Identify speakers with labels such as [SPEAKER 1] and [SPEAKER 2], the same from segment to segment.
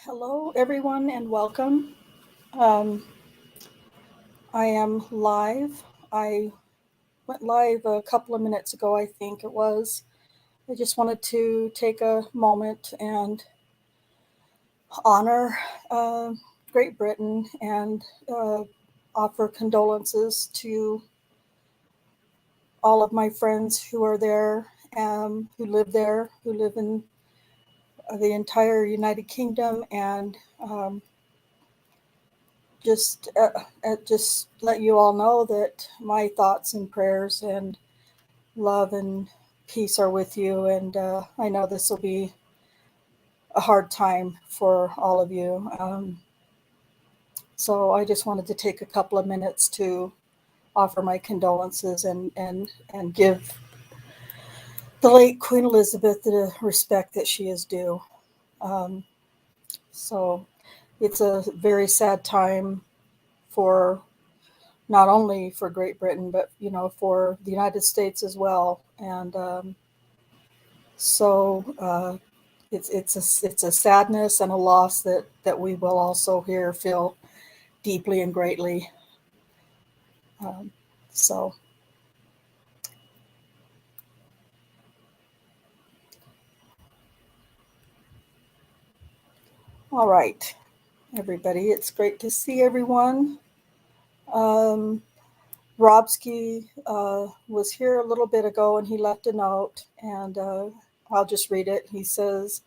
[SPEAKER 1] Hello, everyone, and welcome. Um, I am live. I went live a couple of minutes ago, I think it was. I just wanted to take a moment and honor uh, Great Britain and offer condolences to all of my friends who are there, who live in the entire United Kingdom, and just let you all know that my thoughts and prayers and love and peace are with you. And I know this will be a hard time for all of you. So I just wanted to take a couple of minutes to offer my condolences and give the late Queen Elizabeth the respect that she is due. Um, so it's a very sad time for not only for Great Britain, but for the United States as well. And so it's a sadness and a loss that we will also here feel deeply and greatly. Um, so all right, everybody, it's great to see everyone. Um, Robsky was here a little bit ago and he left a note, and I'll just read it. He says,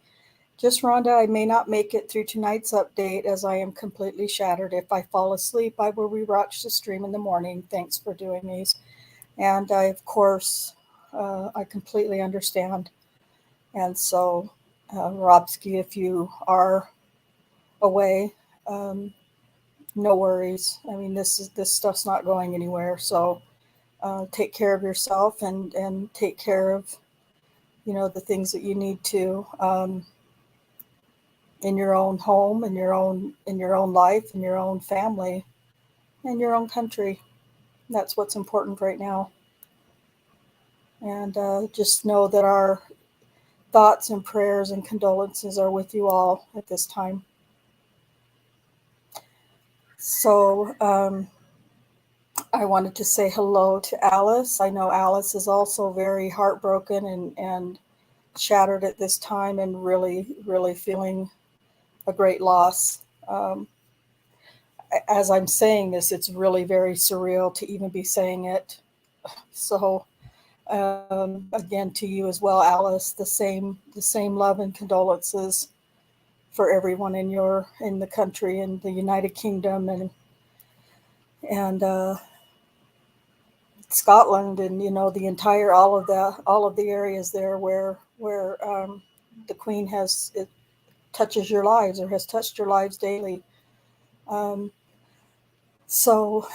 [SPEAKER 1] "Just Rhonda, I may not make it through tonight's update as I am completely shattered. If I fall asleep, I will rewatch the stream in the morning. Thanks for doing these." And I, of course, I completely understand. And so, Robsky, if you are away, um, no worries. I mean, this stuff's not going anywhere. So take care of yourself and take care of the things that you need to. In your own home, in your own life, in your own family, in your own country. That's what's important right now. And just know that our thoughts and prayers and condolences are with you all at this time. So I wanted to say hello to Alice. I know Alice is also very heartbroken and shattered at this time and really, really feeling a great loss. As I'm saying this, it's really very surreal to even be saying it. So again, to you as well, Alice, the same love and condolences for everyone in the country, in the United Kingdom, and Scotland, and the entire all of the areas there where the Queen it touches your lives, or has touched your lives daily. Um, so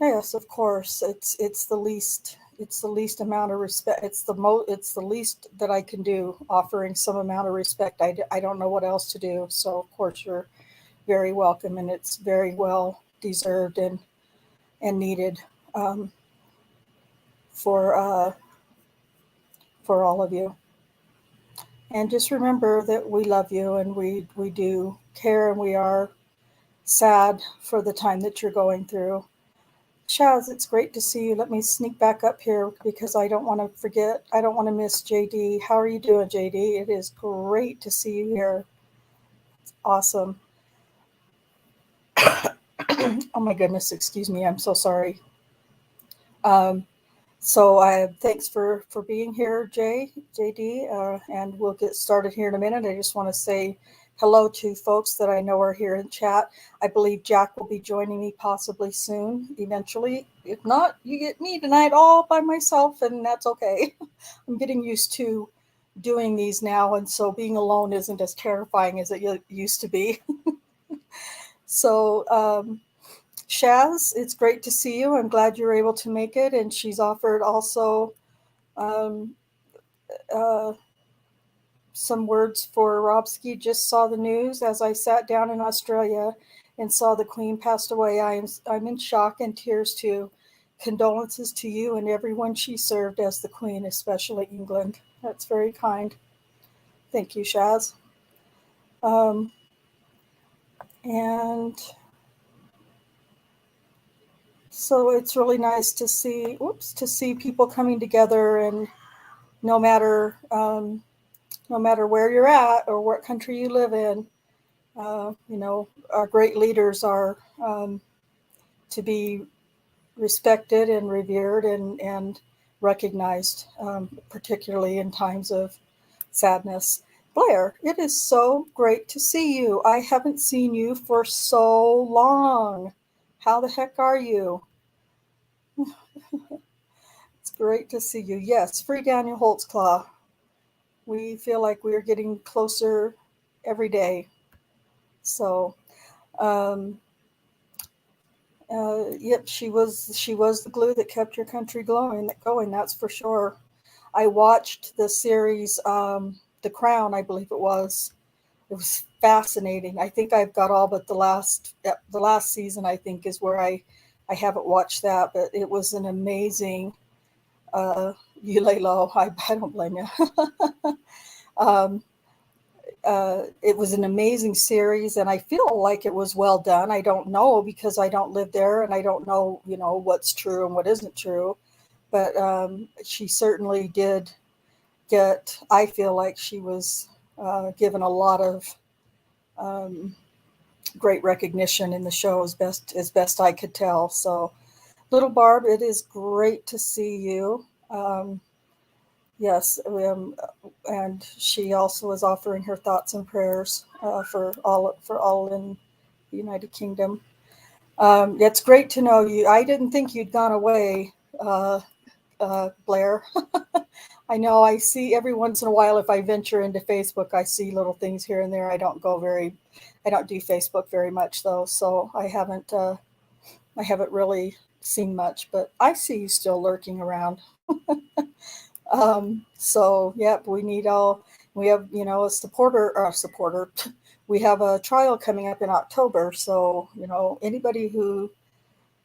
[SPEAKER 1] yes, of course, it's the least amount of respect. It's the least that I can do, offering some amount of respect. I don't know what else to do. So of course you're very welcome, and it's very well deserved and needed, um, for for all of you. And just remember that we love you, and we do care, and we are sad for the time that you're going through. Chaz, it's great to see you. Let me sneak back up here because I don't want to forget. I don't want to miss JD. How are you doing, JD? It is great to see you here. Awesome. Oh my goodness, excuse me. I'm so sorry. Um, so I thanks for being here, JD, and we'll get started here in a minute. I just want to say hello to folks that I know are here in chat. I believe Jack will be joining me possibly soon, eventually. If not, you get me tonight all by myself, and that's okay. I'm getting used to doing these now, and so being alone isn't as terrifying as it used to be. So, Shaz, it's great to see you. I'm glad you're able to make it. And she's offered also um, uh, some words for Robsky. Just saw the news as I sat down in Australia and saw the Queen passed away. I'm in shock and tears too. Condolences to you and everyone she served as the Queen, especially England. That's very kind. Thank you, Shaz. And so it's really nice to see people coming together, and no matter no matter where you're at or what country you live in, our great leaders are to be respected and revered and recognized, particularly in times of sadness. Blair, it is so great to see you. I haven't seen you for so long. How the heck are you? It's great to see you. Yes, free Daniel Holtzclaw. We feel like we're getting closer every day. So, um, yep, she was the glue that kept your country going. That's for sure. I watched the series, The Crown, I believe it was. It was fascinating. I think I've got all but the last season. I think is where I haven't watched that, but it was an amazing. Uh, you lay low. I don't blame you. um, it was an amazing series, and I feel like it was well done. I don't know because I don't live there, and I don't know, what's true and what isn't true. But she certainly did get. I feel like she was given a lot of um, great recognition in the show, as best I could tell. So, little Barb, it is great to see you. Yes, and she also is offering her thoughts and prayers for all in the United Kingdom. It's great to know you. I didn't think you'd gone away, Blair. I know I see every once in a while if I venture into Facebook, I see little things here and there. I don't do Facebook very much though, so I haven't really seen much, but I see you still lurking around. So yep, we have, a supporter. We have a trial coming up in October. So, anybody who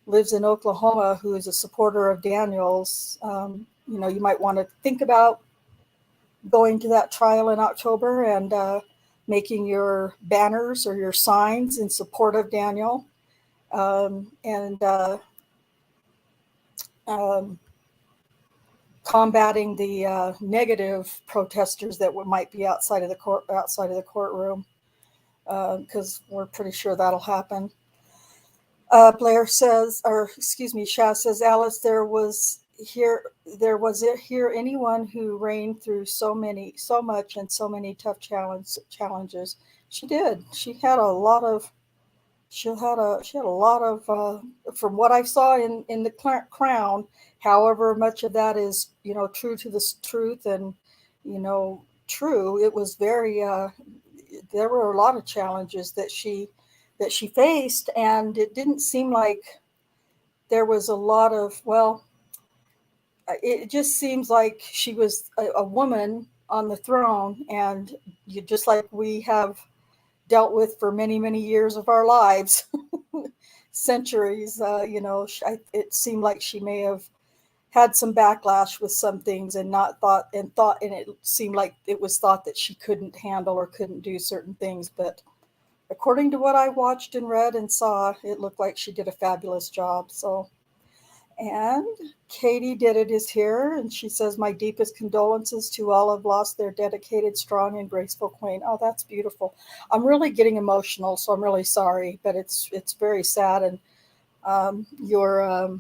[SPEAKER 1] lives in Oklahoma who is a supporter of Daniel's, you might want to think about going to that trial in October and making your banners or your signs in support of Daniel. And um, combating the negative protesters that might be outside of the courtroom, because we're pretty sure that'll happen. Blair says, or excuse me, Shaz says, Alice, there was here anyone who reigned through so much and so many tough challenges. She did. She had a lot of from what I saw in the Crown. However much of that is true to the truth and true, it was very there were a lot of challenges that she faced, and it didn't seem like there was a lot of, well, it just seems like she was a woman on the throne, and just like we have dealt with for many, many years of our lives, centuries. It seemed like she may have had some backlash with some things, and not thought, and it seemed like it was thought that she couldn't handle or couldn't do certain things. But according to what I watched and read and saw, it looked like she did a fabulous job. So, and Katie Did It is here, and she says, my deepest condolences to all who've lost their dedicated, strong, and graceful queen. Oh, that's beautiful. I'm really getting emotional, so I'm really sorry, but it's very sad. And your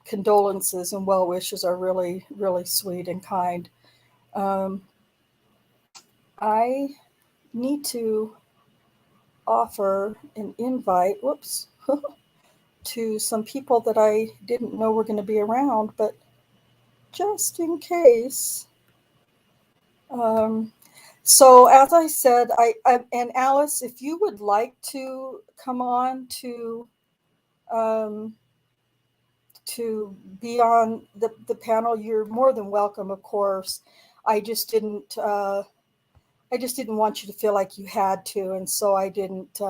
[SPEAKER 1] condolences and well wishes are really, really sweet and kind. Um, I need to offer an invite. Whoops. To some people that I didn't know were going to be around, but just in case. Um, so as I said, and Alice, if you would like to come on um, to be on the panel, you're more than welcome, of course. I just didn't. I just didn't want you to feel like you had to, and so I didn't.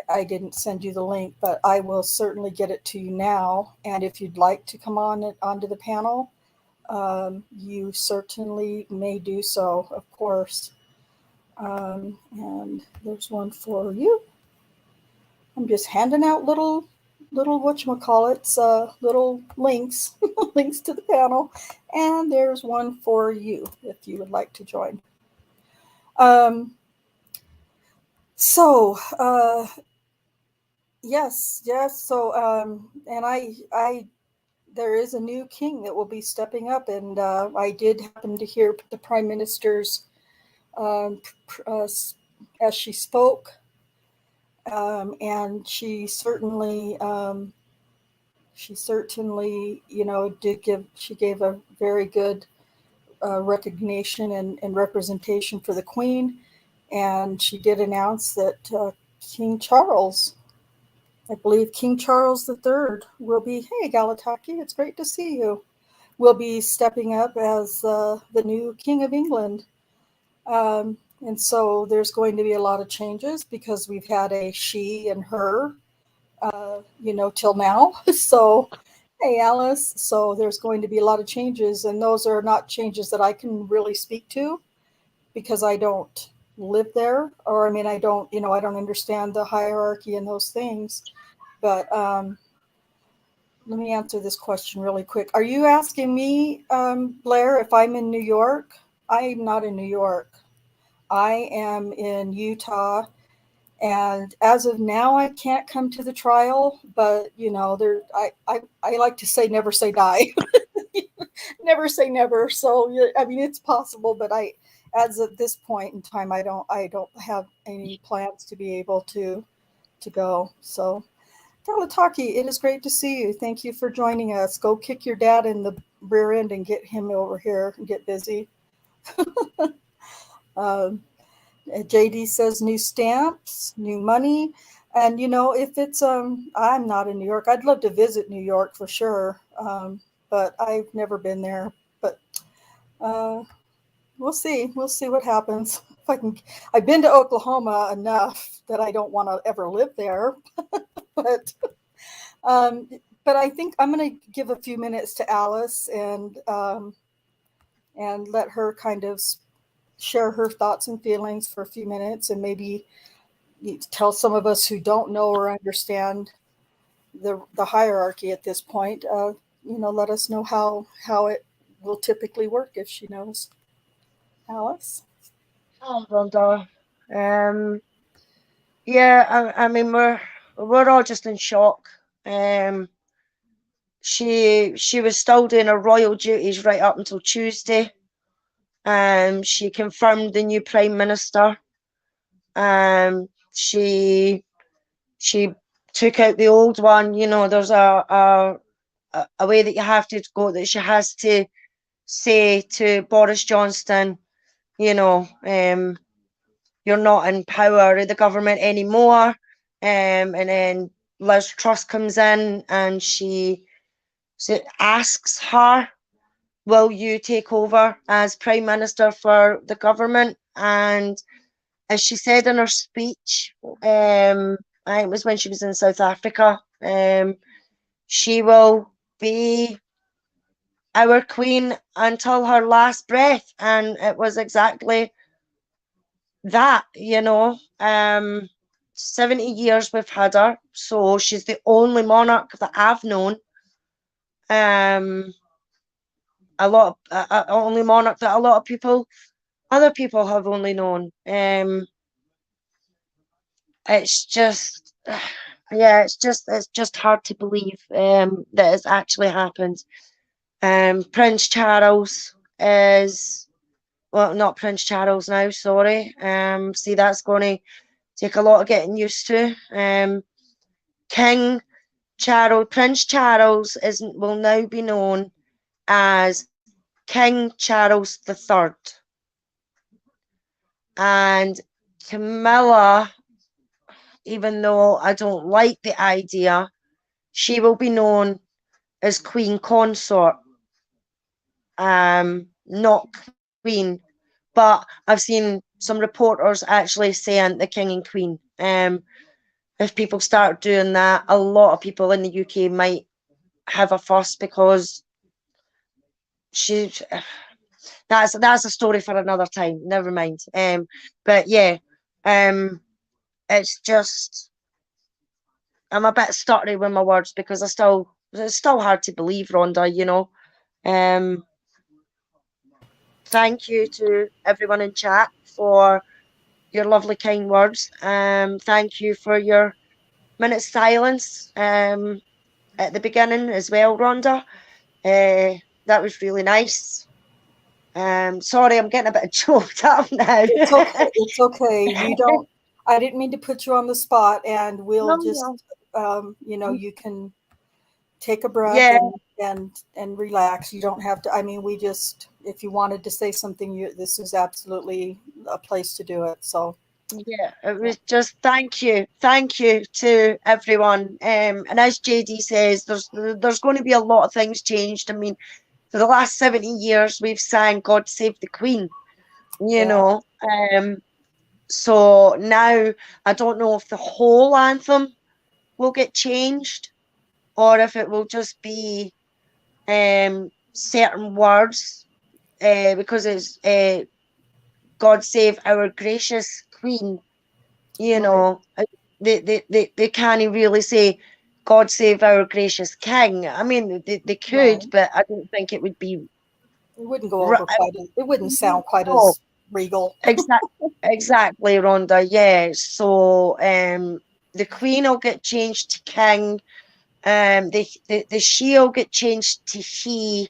[SPEAKER 1] I didn't send you the link, but I will certainly get it to you now. And if you'd like to come onto the panel, you certainly may do so, of course. And there's one for you. I'm just handing out little whatchamacallits, little links, links to the panel. And there's one for you if you would like to join. Um, so, yes. So, and there is a new king that will be stepping up, and I did happen to hear the prime minister's um, as she spoke, and she certainly, she gave a very good recognition and representation for the Queen, and she did announce that King Charles, I believe King Charles III, will be. Hey, Galataki, it's great to see you. Will be stepping up as the new King of England. And so there's going to be a lot of changes because we've had a she and her, till now. So, hey, Alice. So there's going to be a lot of changes, and those are not changes that I can really speak to because I don't live there, or I mean, I don't understand the hierarchy and those things. But let me answer this question really quick. Are you asking me, Blair, if I'm in New York? I'm not in New York. I am in Utah, and as of now, I can't come to the trial. But I like to say never say die, never say never. So I mean, it's possible, but as of this point in time, I don't have any plans to be able to go. So, Talataki, it is great to see you. Thank you for joining us. Go kick your dad in the rear end and get him over here and get busy. um, JD says new stamps, new money. And if it's I'm not in New York. I'd love to visit New York for sure. But I've never been there. But uh, we'll see. We'll see what happens. If I can, I've been to Oklahoma enough that I don't want to ever live there. but um, but I think I'm going to give a few minutes to Alice and let her kind of share her thoughts and feelings for a few minutes, and maybe tell some of us who don't know or understand the hierarchy at this point. Let us know how it will typically work if she knows. Alice.
[SPEAKER 2] Oh, Rhonda. Yeah, I mean we're all just in shock. Um, she was still doing her royal duties right up until Tuesday. She confirmed the new prime minister. Um, she she took out the old one. There's a way that you have to go, that she has to say to Boris Johnson, you're not in power of the government anymore. And then Liz Truss comes in and she asks her, will you take over as Prime Minister for the government? And as she said in her speech, I think it was when she was in South Africa, she will be our queen until her last breath. And it was exactly that. 70 years we've had her, so she's the only monarch that I've known. A lot of only monarch that a lot of other people have only known. It's just, yeah, it's just hard to believe that it's actually happened. Prince Charles is, well, not Prince Charles now, sorry. See, that's going to take a lot of getting used to. King Charles, Prince Charles will now be known as King Charles III. And Camilla, even though I don't like the idea, she will be known as Queen Consort, not Queen. But I've seen some reporters actually saying the King and Queen. If people start doing that, a lot of people in the UK might have a fuss because she that's a story for another time. Never mind. But yeah, it's just I'm a bit stuttery with my words because it's still hard to believe, Rhonda. Thank you to everyone in chat for your lovely kind words. Thank you for your minute's silence at the beginning as well, Rhonda. That was really nice. Sorry, I'm getting a bit choked up now.
[SPEAKER 1] It's okay. It's okay. You don't. I didn't mean to put you on the spot, and we'll
[SPEAKER 2] No,
[SPEAKER 1] just,
[SPEAKER 2] no.
[SPEAKER 1] you can take a breath
[SPEAKER 2] Yeah,
[SPEAKER 1] and relax. You don't have to. I mean, we just, if you wanted to say something, this is absolutely a place to do it. So,
[SPEAKER 2] yeah. It
[SPEAKER 1] yeah,
[SPEAKER 2] was just thank you to everyone. And as JD says, there's going to be a lot of things changed. I mean, for the last 70 years, we've sang "God Save the Queen." You
[SPEAKER 1] yeah,
[SPEAKER 2] know, so now I don't know if the whole anthem will get changed or if it will just be certain words because it's God save our gracious Queen. You
[SPEAKER 1] right.
[SPEAKER 2] know, they can't really say God save our gracious King. I mean, they could,
[SPEAKER 1] Right.
[SPEAKER 2] but I don't think it would be.
[SPEAKER 1] It wouldn't go
[SPEAKER 2] Right.
[SPEAKER 1] over quite. It wouldn't sound quite
[SPEAKER 2] No,
[SPEAKER 1] as regal.
[SPEAKER 2] exactly, Rhonda. Yeah. So, the Queen will get changed to King. The she will get changed to he.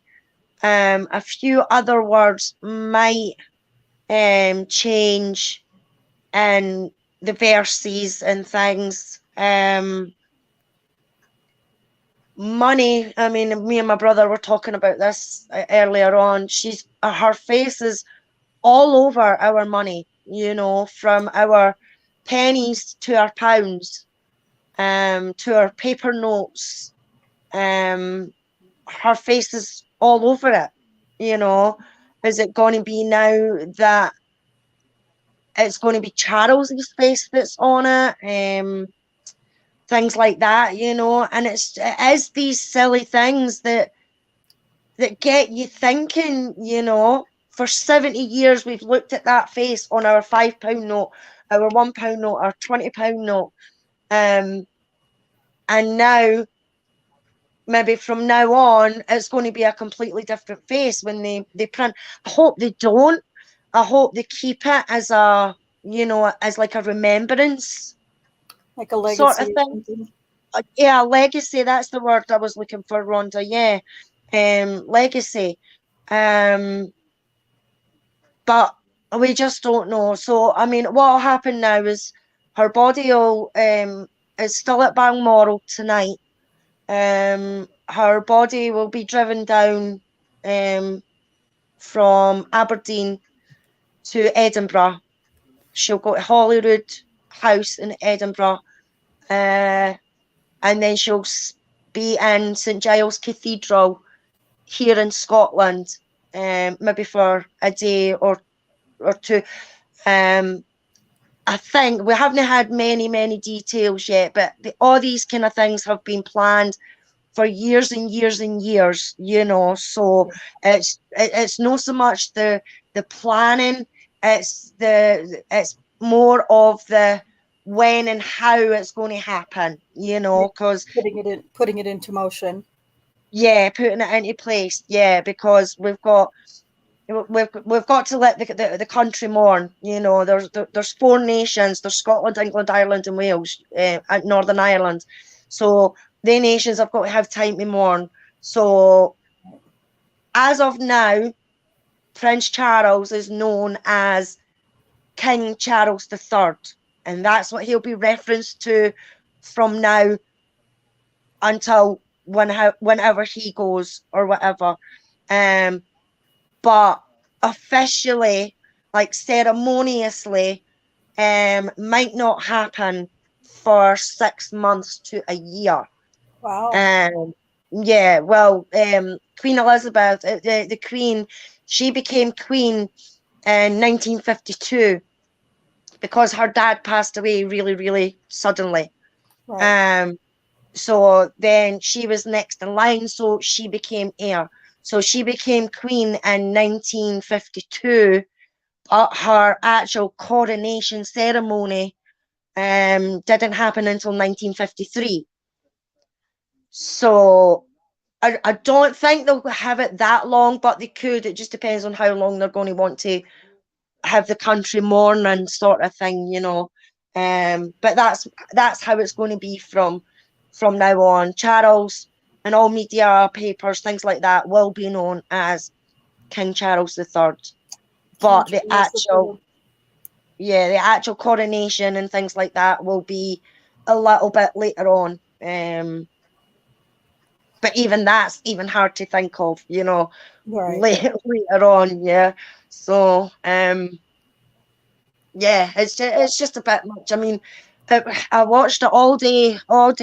[SPEAKER 2] A few other words might change in the verses and things. Money. I mean, me and my brother were talking about this earlier on. Her face is all over our money. From our pennies to our pounds, to our paper notes. Her face is all over it. Is it going to be now that it's going to be Charles's face that's on it? Things like that, and it is these silly things that get you thinking. For 70 years we've looked at that face on our £5 note, our £1 note, our £20 note, and now maybe from now on it's going to be a completely different face when they print. I hope they don't. I hope they keep it as as like a remembrance
[SPEAKER 1] Like a
[SPEAKER 2] sort of
[SPEAKER 1] legacy or
[SPEAKER 2] thing.
[SPEAKER 1] something.
[SPEAKER 2] Yeah, legacy, that's the word I was looking for, Rhonda. Yeah. Legacy. um but we just don't know. So I mean, what'll happen now is her body will is still at Balmoral tonight. Her body will be driven down from Aberdeen to Edinburgh. She'll go to Holyrood House in Edinburgh, and then she'll be in St Giles Cathedral here in Scotland, maybe for a day or two. I think we haven't had many details yet, but all these kind of things have been planned for years and years and years. So it's not so much the planning, it's more of the when and how it's going to happen. Because
[SPEAKER 1] Putting it into motion.
[SPEAKER 2] yeah, putting it into place. Yeah, because we've got to let the country mourn. There's 4 nations. There's Scotland, England, Ireland, and Wales, and Northern Ireland. So the nations have got to have time to mourn. So as of now, Prince Charles is known as King Charles III, and that's what he'll be referenced to from now until whenever he goes or whatever. But officially, like ceremoniously, might not happen for 6 months to a year.
[SPEAKER 1] Wow.
[SPEAKER 2] Yeah, well, Queen Elizabeth, the Queen, she became Queen in 1952 because her dad passed away really, really suddenly.
[SPEAKER 1] Right.
[SPEAKER 2] So then she was next in line, so she became heir. So she became queen in 1952, but her actual coronation ceremony didn't happen until 1953. So I don't think they'll have it that long, but they could. It just depends on how long they're going to want to have the country mourning sort of thing, you know. But that's how it's going to be from now on. Charles and all media papers, things like that, will be known as King Charles III. But the actual coronation and things like that will be a little bit later on. But even that's even hard to think of, you know, later on, yeah. So yeah, it's just a bit much. I mean, I watched it all day. I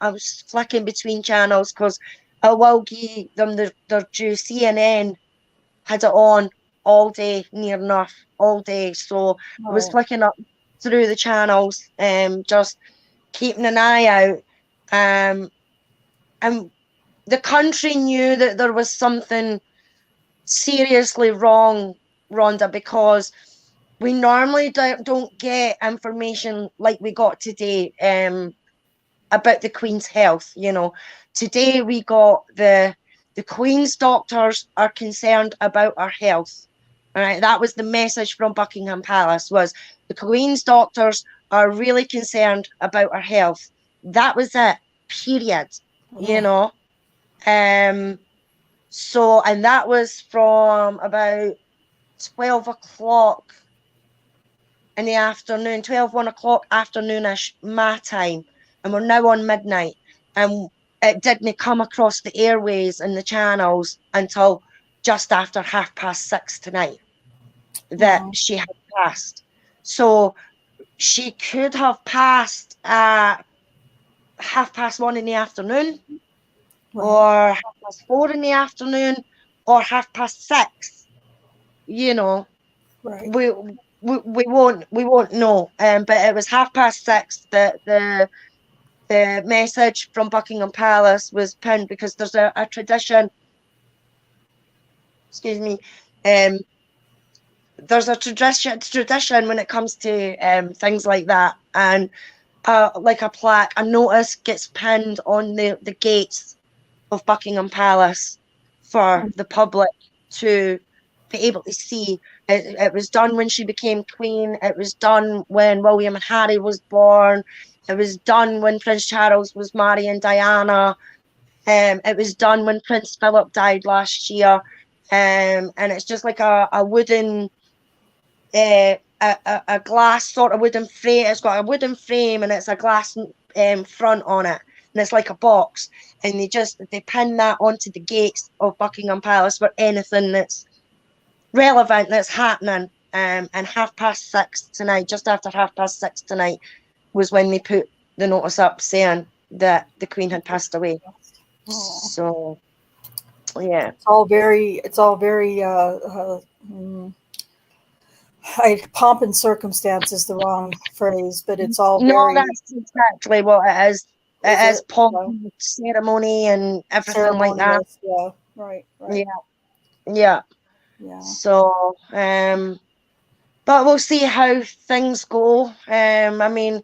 [SPEAKER 2] was flicking between channels because I will give them their due. CNN had it on all day, near enough all day. So I was flicking up through the channels, just keeping an eye out. And the country knew that there was something seriously wrong, Rhonda, because we normally don't get information like we got today about the Queen's health. You know, today we got the Queen's doctors are concerned about her health. All right, that was the message from Buckingham Palace, was the Queen's doctors are really concerned about her health. That was it, period. You know, so, and that was from about 12 o'clock in the afternoon, 1 o'clock afternoonish my time, and we're now on midnight, and it didn't come across the airways and the channels until just after 6:30 tonight that she had passed. So she could have passed at 1:30 in the afternoon, or 4:30 in the afternoon, or 6:30. You know, we won't know. But it was 6:30 that the message from Buckingham Palace was pinned, because there's a tradition. Excuse me. There's a tradition when it comes to things like that, and like a plaque, a notice gets pinned on the gates of Buckingham Palace for the public to be able to see. It was done when she became queen. It was done when William and Harry was born. It was done when Prince Charles was marrying Diana. It was done when Prince Philip died last year. And it's just like a wooden, a glass sort of wooden frame. It's got a wooden frame and it's a glass front on it. And it's like a box. And they pin that onto the gates of Buckingham Palace for anything that's relevant that's happening. And 6:30 tonight, just after 6:30 tonight, was when they put the notice up saying that the Queen had passed away. So yeah,
[SPEAKER 1] it's all very pomp and circumstance is the wrong phrase, but it's all very.
[SPEAKER 2] No, that's exactly what it is. It is pomp, ceremony, and everything like that.
[SPEAKER 1] Yeah, right.
[SPEAKER 2] Yeah. So, but we'll see how things go. I mean,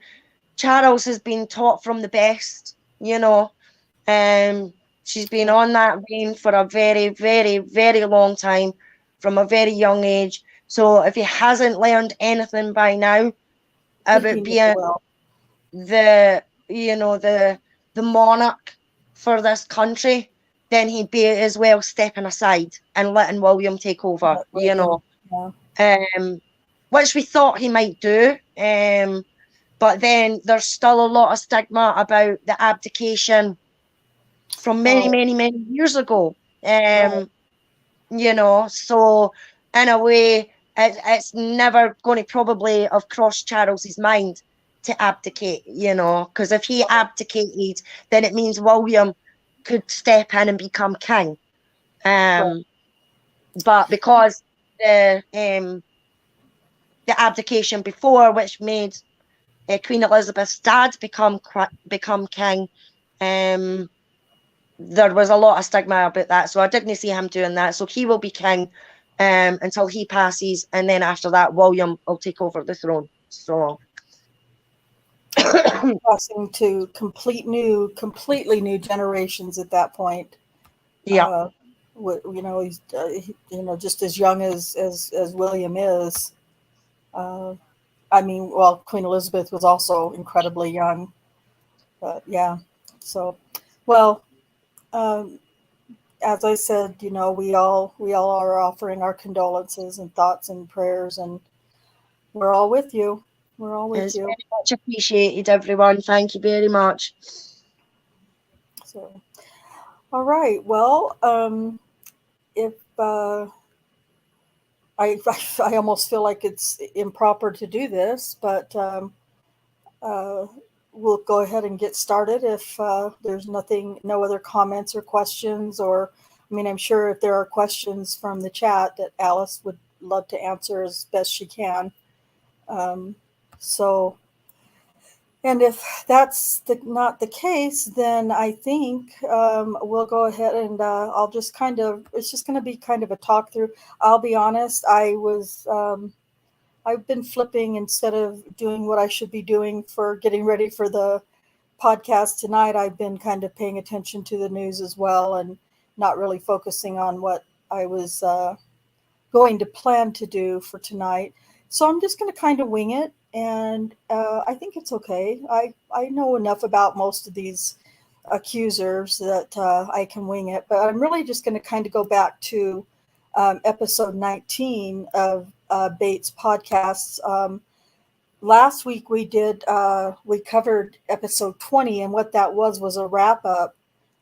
[SPEAKER 2] Charles has been taught from the best, you know. She's been on that reign for a very, very, very long time, from a very young age. So if he hasn't learned anything by now about being the monarch for this country, then he'd be as well stepping aside and letting William take over, which we thought he might do. But then there's still a lot of stigma about the abdication from many, many years ago. So in a way, it's never going to probably have crossed Charles's mind to abdicate, because if he abdicated, then it means William could step in and become king. But because the abdication before, which made Queen Elizabeth's dad become king, there was a lot of stigma about that, so I didn't see him doing that. So he will be king until he passes, and then after that, William will take over the throne. So
[SPEAKER 1] Passing to completely new generations at that point.
[SPEAKER 2] yeah,
[SPEAKER 1] He's just as young as William is. Uh, I mean, well, Queen Elizabeth was also incredibly young, but yeah. So, well, um, as I said, we all are offering our condolences and thoughts and prayers, and we're all with you. We're all with
[SPEAKER 2] it's
[SPEAKER 1] you.
[SPEAKER 2] very much appreciated, everyone. Thank you very much.
[SPEAKER 1] So, all right. Well, if I, I almost feel like it's improper to do this, but uh, we'll go ahead and get started if there's no other comments or questions. Or, I mean, I'm sure if there are questions from the chat that Alice would love to answer as best she can. Um, so, and if that's not the case, then I think we'll go ahead and I'll just it's just going to be kind of a talk through. I'll be honest, I've been flipping instead of doing what I should be doing for getting ready for the podcast tonight. I've been kind of paying attention to the news as well and not really focusing on what I was going to plan to do for tonight. So I'm just going to kind of wing it, and I think it's okay. I know enough about most of these accusers that I can wing it, but I'm really just going to kind of go back to episode 19 of Bates podcasts. Last week we covered episode 20, and what that was a wrap up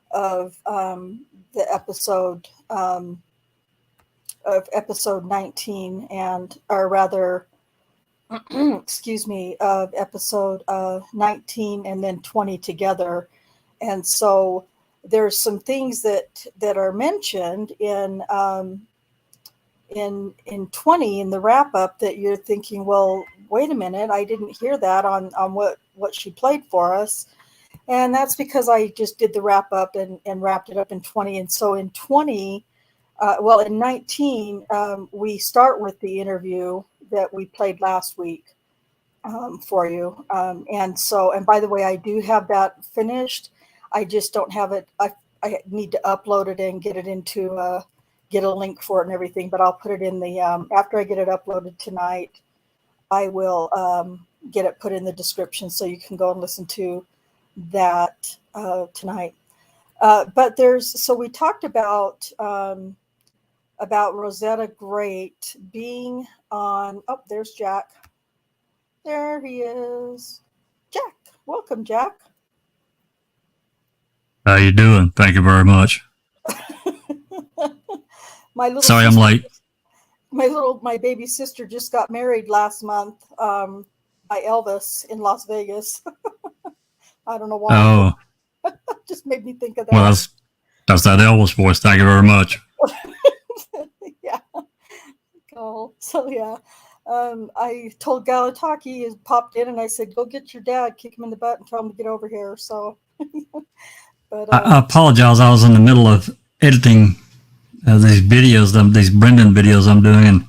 [SPEAKER 1] of the episode of episode 19, and or rather excuse me, of episode 19 and then 20 together. And so there's some things that are mentioned in 20 in the wrap up that you're thinking, well, wait a minute, I didn't hear that on what she played for us. And that's because I just did the wrap up and wrapped it up in 20. And so in 20, in 19, we start with the interview that we played last week for you. And by the way, I do have that finished. I just don't have it. I need to upload it and get it get a link for it and everything. But I'll put it in after I get it uploaded tonight, I will get it put in the description so you can go and listen to that tonight. So we talked about Rosetta Grate being on. Oh, there's Jack. There he is. Jack. Welcome, Jack.
[SPEAKER 3] How you doing? Thank you very much. Sorry I'm late.
[SPEAKER 1] My baby sister just got married last month by Elvis in Las Vegas. I don't know why.
[SPEAKER 3] Oh,
[SPEAKER 1] just made me think of that.
[SPEAKER 3] Well, that's that Elvis voice. Thank you very much.
[SPEAKER 1] Yeah. Cool. So yeah. I told Galataki, he popped in, and I said, "Go get your dad, kick him in the butt, and tell him to get over here." So, but
[SPEAKER 3] I apologize. I was in the middle of editing these videos, these Brendan videos I'm doing, and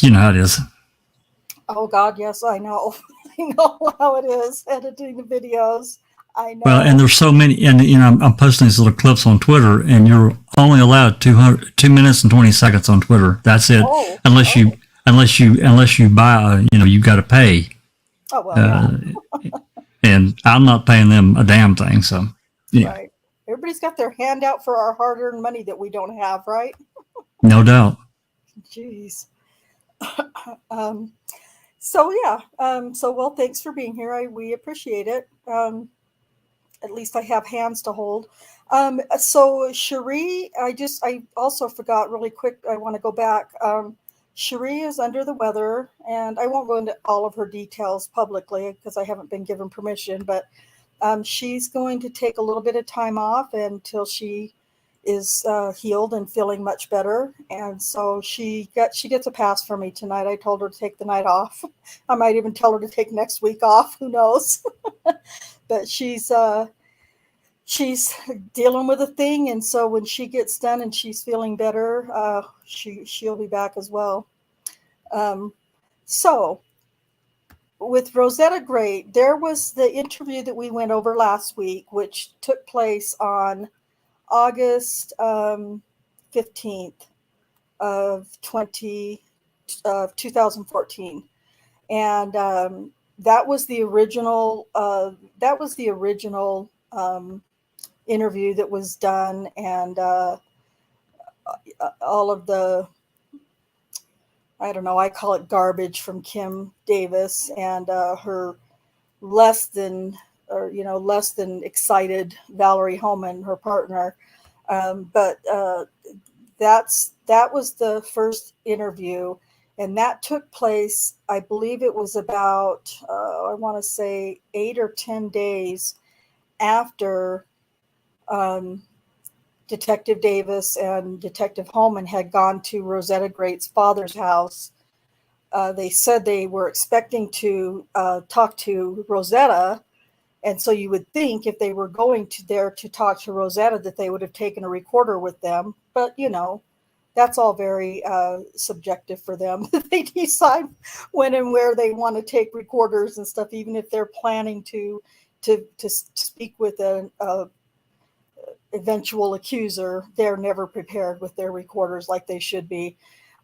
[SPEAKER 3] you know how it is.
[SPEAKER 1] Oh God, yes, I know. I know how it is editing the videos. I know.
[SPEAKER 3] Well, and there's so many, and I'm posting these little clips on Twitter, and you're only allowed 2 minutes and 20 seconds on Twitter. That's it, unless you buy. You've got to pay.
[SPEAKER 1] Oh well. Yeah.
[SPEAKER 3] And I'm not paying them a damn thing. So yeah.
[SPEAKER 1] Right. Everybody's got their hand out for our hard-earned money that we don't have, right?
[SPEAKER 3] No doubt.
[SPEAKER 1] Jeez. So yeah. So thanks for being here. We appreciate it. At least I have hands to hold. So Cherie, I also forgot really quick. I want to go back. Cherie is under the weather, and I won't go into all of her details publicly because I haven't been given permission, but she's going to take a little bit of time off until she is healed and feeling much better. And so she gets a pass from me tonight. I told her to take the night off. I might even tell her to take next week off. Who knows? But she's she's dealing with a thing, and so when she gets done and she's feeling better, she'll be back as well. So with Rosetta Grate, there was the interview that we went over last week, which took place on August 15th of 2014, and that was the original. Interview that was done, and all of the, I don't know, I call it garbage from Kim Davis and her less than excited Valeri Homan, her partner. But that was the first interview, and that took place, I believe it was about, I want to say 8 or 10 days after Detective Davis and Detective Homan had gone to Rosetta Grate's father's house. They said they were expecting to talk to Rosetta, and so you would think if they were going there to talk to Rosetta that they would have taken a recorder with them. But, that's all very subjective for them. They decide when and where they want to take recorders and stuff, even if they're planning to speak with an eventual accuser. They're never prepared with their recorders like they should be.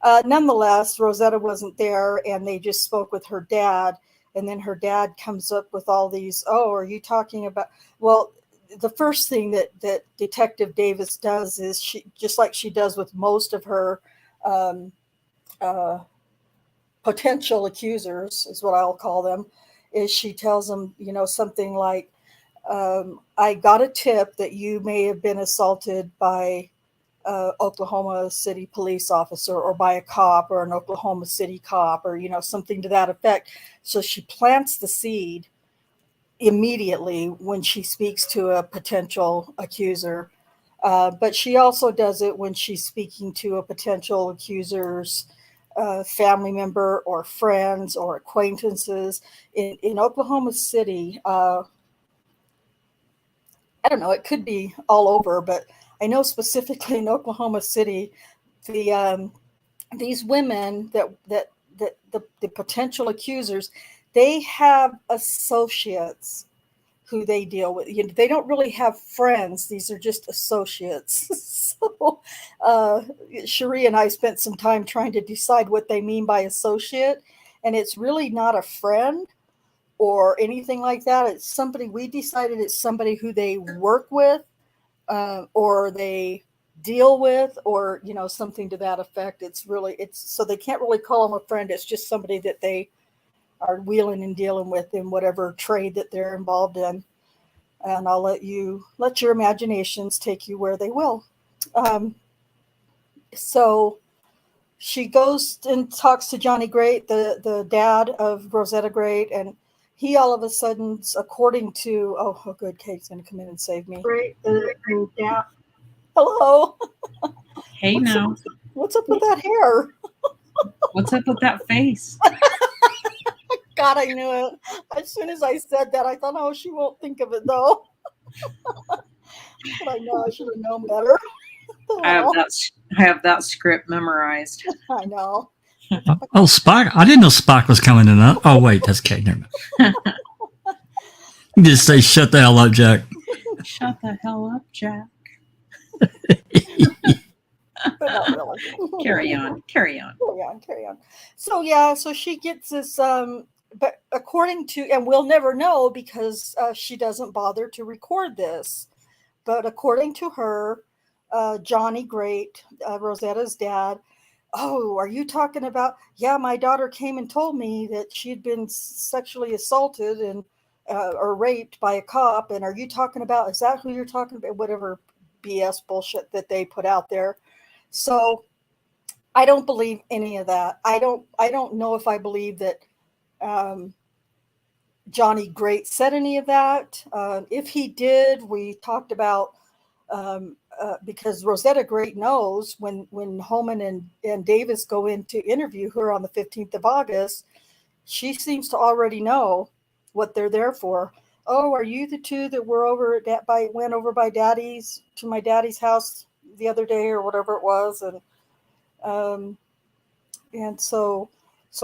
[SPEAKER 1] Nonetheless, Rosetta wasn't there, and they just spoke with her dad. And then her dad comes up with all these, are you talking about? Well, the first thing that Detective Davis does is, she, just like she does with most of her potential accusers, is what I'll call them, is she tells them, something like, I got a tip that you may have been assaulted by Oklahoma City police officer, or by a cop, or an Oklahoma City cop, or something to that effect. So she plants the seed immediately when she speaks to a potential accuser, but she also does it when she's speaking to a potential accuser's family member or friends or acquaintances. In Oklahoma City, I don't know, it could be all over, but I know specifically in Oklahoma City, these women that the potential accusers, they have associates who they deal with. They don't really have friends. These are just associates. So Cherie and I spent some time trying to decide what they mean by associate, and it's really not a friend or anything like that. It's somebody, we decided it's somebody who they work with, or they deal with, or something to that effect. It's so they can't really call them a friend. It's just somebody that they are wheeling and dealing with in whatever trade that they're involved in. And I'll let your imaginations take you where they will. So she goes and talks to Johnny Grate, the dad of Rosetta Grate, and he all of a sudden, according to, oh good, Kate's going to come in and save me. Great, the dad. Hello.
[SPEAKER 4] Hey, now.
[SPEAKER 1] What's up with that hair?
[SPEAKER 4] What's up with that face?
[SPEAKER 1] God, I knew it. As soon as I said that, I thought, she won't think of it though. But I know I should have known better.
[SPEAKER 4] I have that script memorized.
[SPEAKER 1] I know.
[SPEAKER 3] Oh, Spike! I didn't know Spike was coming tonight. Oh, wait, that's Kate. Never mind. You just say, "Shut the hell up, Jack."
[SPEAKER 4] Shut the hell up, Jack.
[SPEAKER 1] But not really.
[SPEAKER 4] Carry on.
[SPEAKER 1] So she gets this, but according to, and we'll never know because she doesn't bother to record this, but according to her, Johnny Grate, Rosetta's dad, are you talking about, my daughter came and told me that she had been sexually assaulted and or raped by a cop, and are you talking about, is that who you're talking about? Whatever BS bullshit that they put out there. So I don't believe any of that. I don't know if I believe that Johnny Grate said any of that. If he did, we talked about, because Rosetta Grate knows when Homan and Davis go in to interview her on the 15th of August, she seems to already know what they're there for. oh, are you the two that were over at went over by Daddy's to my daddy's house the other day or whatever it was, um, and so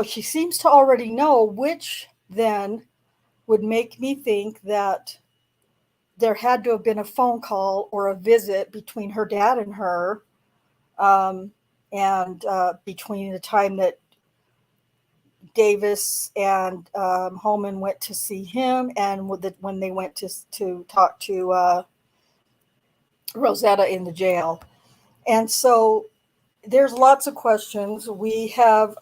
[SPEAKER 1] she seems to already know, which then would make me think that there had to have been a phone call or a visit between her dad and her, um, and between the time that Davis and Holman went to see him, and when they went to talk to Rosetta in the jail. And so there's lots of questions. We have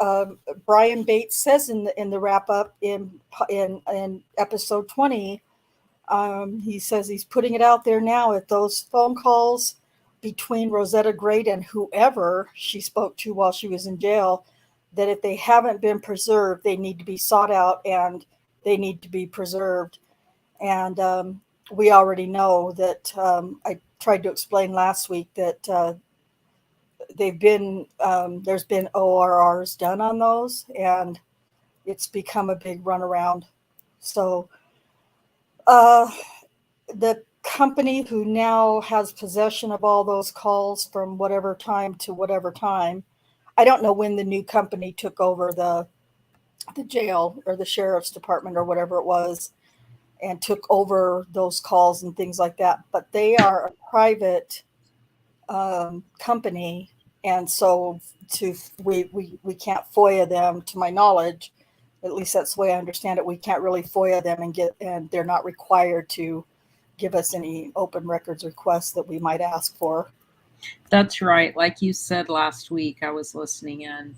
[SPEAKER 1] Brian Bates says in the wrap up in episode 20. He says he's putting it out there now at those phone calls between Rosetta Grate and whoever she spoke to while she was in jail, that if they haven't been preserved, they need to be sought out and they need to be preserved. And we already know that I tried to explain last week that there's been ORRs done on those, and it's become a big runaround. So the company who now has possession of all those calls from whatever time to whatever time, I don't know when the new company took over the jail or the sheriff's department or whatever it was, and took over those calls and things like that. But they are a private company, and so we can't FOIA them, to my knowledge. At least that's the way I understand it. We can't really FOIA them and they're not required to give us any open records requests that we might ask for.
[SPEAKER 4] That's right. Like you said last week, I was listening in.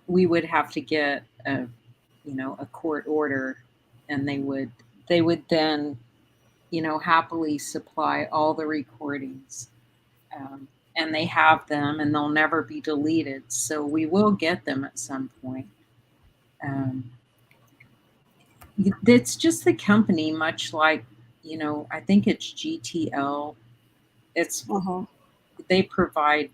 [SPEAKER 4] We would have to get a court order, and they would then, happily supply all the recordings. And they have them, and they'll never be deleted. So we will get them at some point. It's just the company, much like, I think it's GTL. It's they provide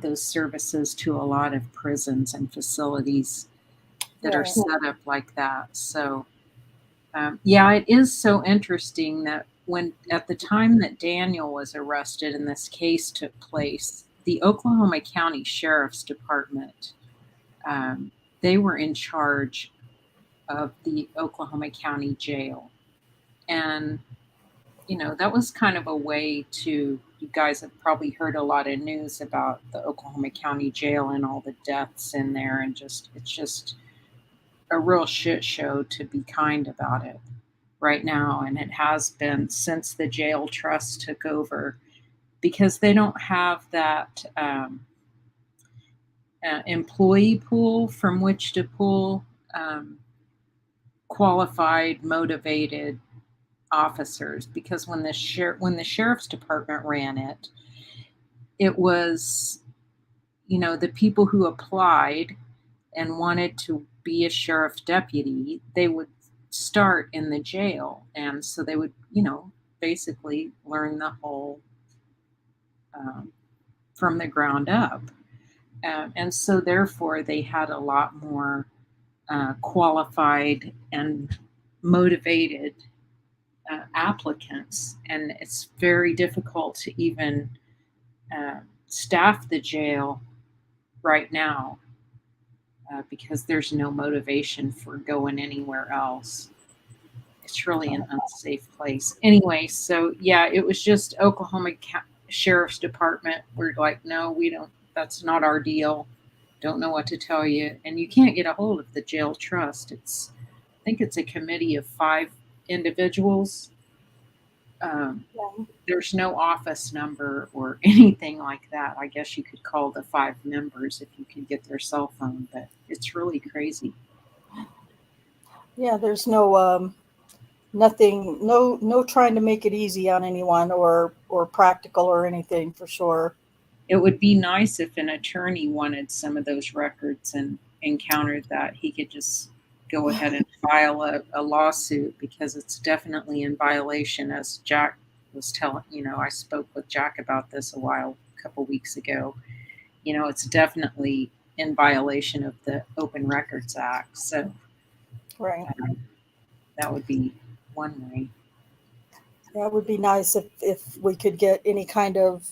[SPEAKER 4] those services to a lot of prisons and facilities that are set up like that. So it is so interesting that at the time that Daniel was arrested and this case took place, the Oklahoma County Sheriff's Department, they were in charge of the Oklahoma County Jail. And, that was kind of a way to, you guys have probably heard a lot of news about the Oklahoma County Jail and all the deaths in there. And it's just a real shit show, to be kind about it, right now. And it has been since the jail trust took over, because they don't have that employee pool from which to pull qualified, motivated officers. Because when the sheriff's department ran it, it was, the people who applied and wanted to be a sheriff deputy, they would start in the jail. And so they would, basically learn the whole from the ground up. And so therefore they had a lot more qualified and motivated applicants. And it's very difficult to even staff the jail right now, because there's no motivation for going anywhere else. It's really an unsafe place. Anyway, so it was just Oklahoma Sheriff's Department. We're like, no, we don't, that's not our deal. Don't know what to tell you. And you can't get a hold of the jail trust. I think it's a committee of 5 individuals. There's no office number or anything like that. I guess you could call the 5 members if you could get their cell phone, but it's really crazy.
[SPEAKER 1] Yeah, there's no nothing, no trying to make it easy on anyone or practical or anything, for sure.
[SPEAKER 4] It would be nice if an attorney wanted some of those records and encountered that, he could just go ahead and file a lawsuit, because it's definitely in violation, as Jack was telling, I spoke with Jack about this a couple weeks ago. It's definitely in violation of the Open Records Act. So
[SPEAKER 1] Right.
[SPEAKER 4] That would be one way.
[SPEAKER 1] Yeah, it would be nice if we could get any kind of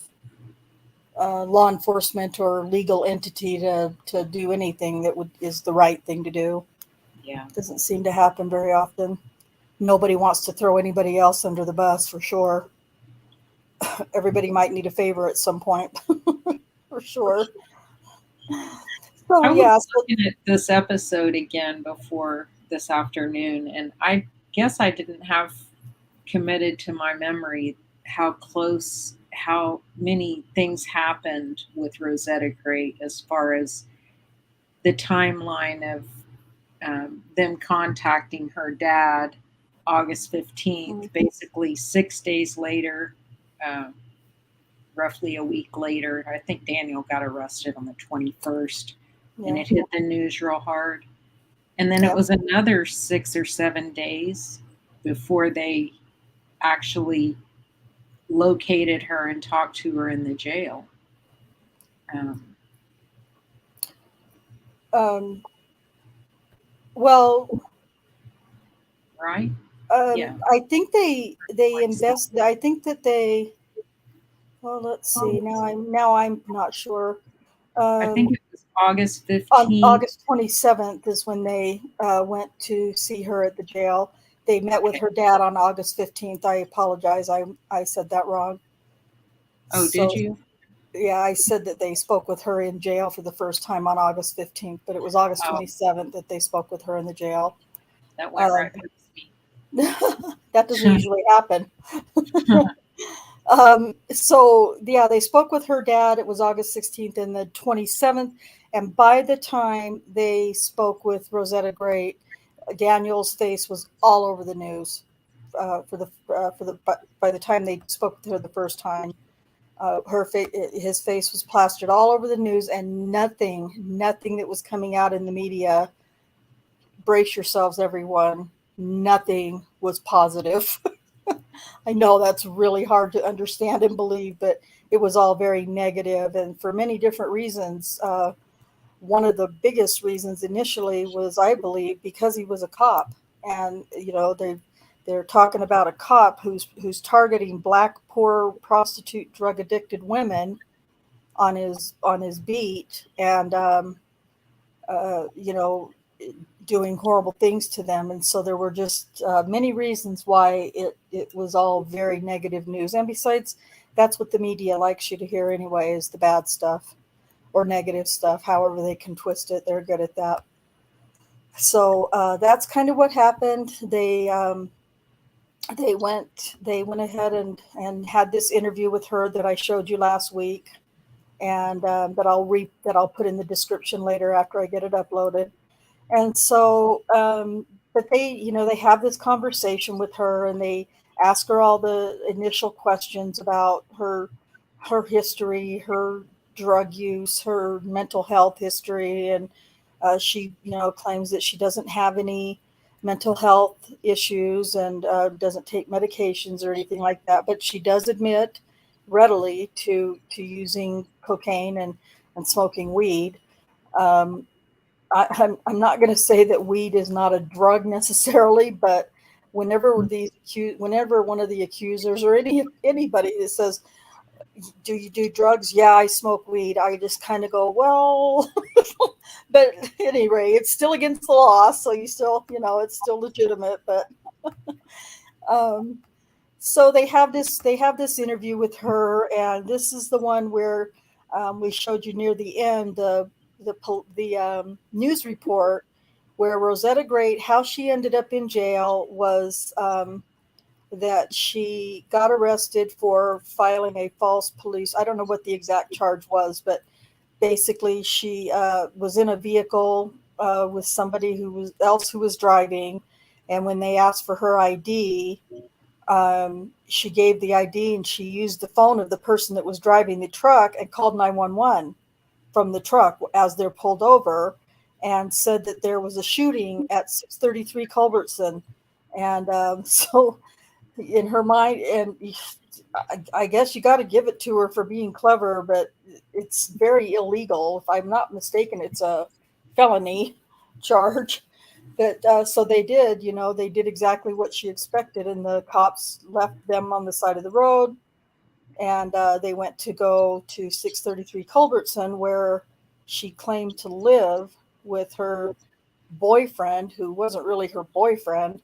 [SPEAKER 1] law enforcement or legal entity to do anything that is the right thing to do.
[SPEAKER 4] Yeah.
[SPEAKER 1] Doesn't seem to happen very often. Nobody wants to throw anybody else under the bus, for sure. Everybody might need a favor at some point, for sure. So
[SPEAKER 4] I was
[SPEAKER 1] yeah,
[SPEAKER 4] looking at this episode again before this afternoon, and I guess I didn't have committed to my memory how many things happened with Rosetta Grate as far as the timeline of them contacting her dad August 15th, basically 6 days later, roughly a week later. I think Daniel got arrested on the 21st, and it hit the news real hard. And then it was another 6 or 7 days before they actually located her and talked to her in the jail.
[SPEAKER 1] Well,
[SPEAKER 4] right?
[SPEAKER 1] I think they invest. I think that they. Well, let's see. Now I'm not sure.
[SPEAKER 4] I think it was August 15th.
[SPEAKER 1] On August 27th is when they went to see her at the jail. They met with her dad on August 15th. I apologize. I said that wrong.
[SPEAKER 4] Oh, did you?
[SPEAKER 1] Yeah, I said that they spoke with her in jail for the first time on August 15th, but it was August 27th that they spoke with her in the jail.
[SPEAKER 4] That went right past me.
[SPEAKER 1] That doesn't usually happen. So yeah, they spoke with her dad. It was August 16th and the 27th. And by the time they spoke with Rosetta Grate, Daniel's face was all over the news. By the time they spoke with her the first time, his face was plastered all over the news, and nothing that was coming out in the media. Brace yourselves, everyone. Nothing was positive. I know that's really hard to understand and believe, but it was all very negative, and for many different reasons. One of the biggest reasons initially was, I believe, because he was a cop, and they're talking about a cop who's targeting Black, poor, prostitute, drug addicted women on his beat, and doing horrible things to them. And so there were just many reasons why it was all very negative news. And besides, that's what the media likes you to hear anyway, is the bad stuff or negative stuff. However they can twist it, they're good at that. So that's kind of what happened. They went ahead and had this interview with her that I showed you last week, and that I'll put in the description later after I get it uploaded. And so, but they have this conversation with her, and they ask her all the initial questions about her history, her drug use, her mental health history. And she, claims that she doesn't have any mental health issues and doesn't take medications or anything like that. But she does admit readily to using cocaine and smoking weed. I'm not going to say that weed is not a drug necessarily, but whenever one of the accusers or anybody that says, "Do you do drugs?" "Yeah, I smoke weed," I just kind of go, well, but anyway, it's still against the law, so you still, it's still legitimate. But so they have this interview with her, and this is the one where we showed you near the end the news report where Rosetta Grate, how she ended up in jail was that she got arrested for filing a false police. I don't know what the exact charge was, but basically she was in a vehicle with somebody who was driving, and when they asked for her ID, she gave the ID, and she used the phone of the person that was driving the truck and called 911 from the truck as they're pulled over, and said that there was a shooting at 633 Culbertson. And so in her mind, and I guess you got to give it to her for being clever, but it's very illegal. If I'm not mistaken, it's a felony charge. But so they did, they did exactly what she expected, and the cops left them on the side of the road, and they went to go to 633 Culbertson, where she claimed to live with her boyfriend, who wasn't really her boyfriend,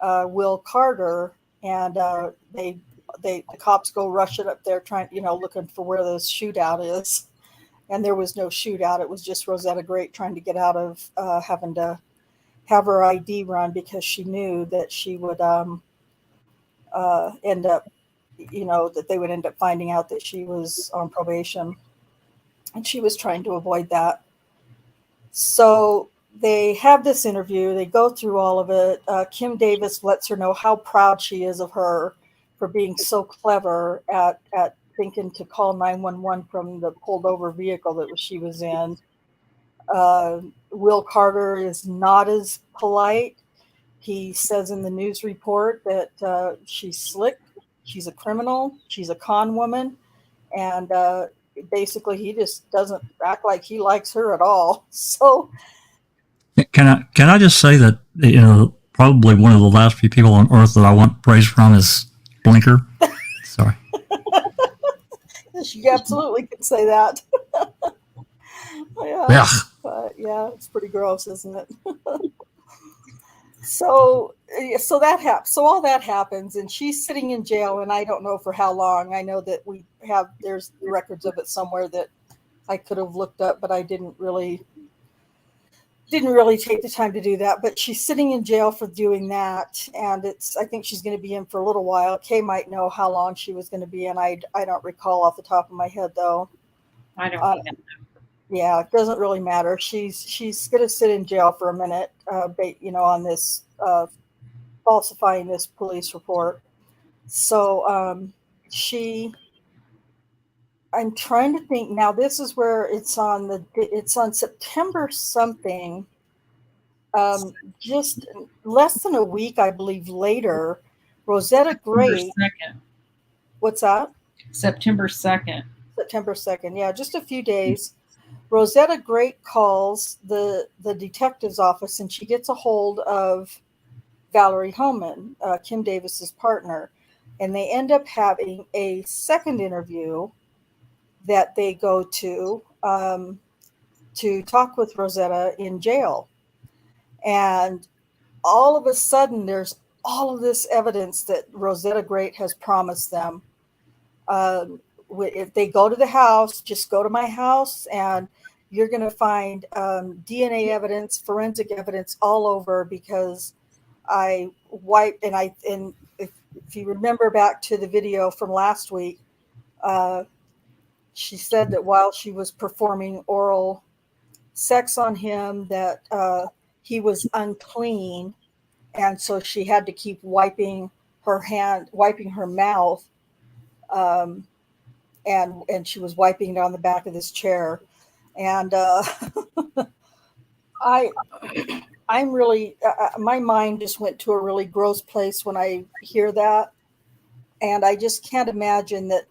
[SPEAKER 1] Will Carter, and the cops go rushing up there, trying, looking for where the shootout is, and there was no shootout. It was just Rosetta Grate trying to get out of having to have her ID run, because she knew that she would end up, that they would end up finding out that she was on probation, and she was trying to avoid that. So they have this interview. They go through all of it. Kim Davis lets her know how proud she is of her for being so clever at thinking to call 911 from the pulled over vehicle that she was in. Will Carter is not as polite. He says in the news report that she's slick, she's a criminal, she's a con woman, and basically he just doesn't act like he likes her at all. So
[SPEAKER 3] Can I just say that, probably one of the last few people on earth that I want praise from is Blinker. Sorry.
[SPEAKER 1] You absolutely could say that.
[SPEAKER 3] Yeah.
[SPEAKER 1] But yeah, it's pretty gross, isn't it? So that happens. So all that happens, and she's sitting in jail, and I don't know for how long. I know that there's records of it somewhere that I could have looked up, but I didn't really take the time to do that. But she's sitting in jail for doing that, and I think she's going to be in for a little while. Kay might know how long she was going to be in. I don't recall off the top of my head, though.
[SPEAKER 4] I don't know.
[SPEAKER 1] Yeah, it doesn't really matter. She's going to sit in jail for a minute, on this falsifying this police report. So I'm trying to think now. This is where it's on September something. Just less than a week, I believe, later, Rosetta Grate. What's that?
[SPEAKER 4] September 2nd.
[SPEAKER 1] September 2nd. Yeah, just a few days. Rosetta Grate calls the detective's office, and she gets a hold of Valeri Homan, Kim Davis's partner, and they end up having a second interview that they go to talk with Rosetta in jail. And all of a sudden, there's all of this evidence that Rosetta Grate has promised them. If they go to the house, just go to my house, and you're going to find DNA evidence, forensic evidence all over, because I wiped, and if you remember back to the video from last week, she said that while she was performing oral sex on him, that he was unclean, and so she had to keep wiping her mouth, and she was wiping down the back of this chair. And I'm really, my mind just went to a really gross place when I hear that. And I just can't imagine that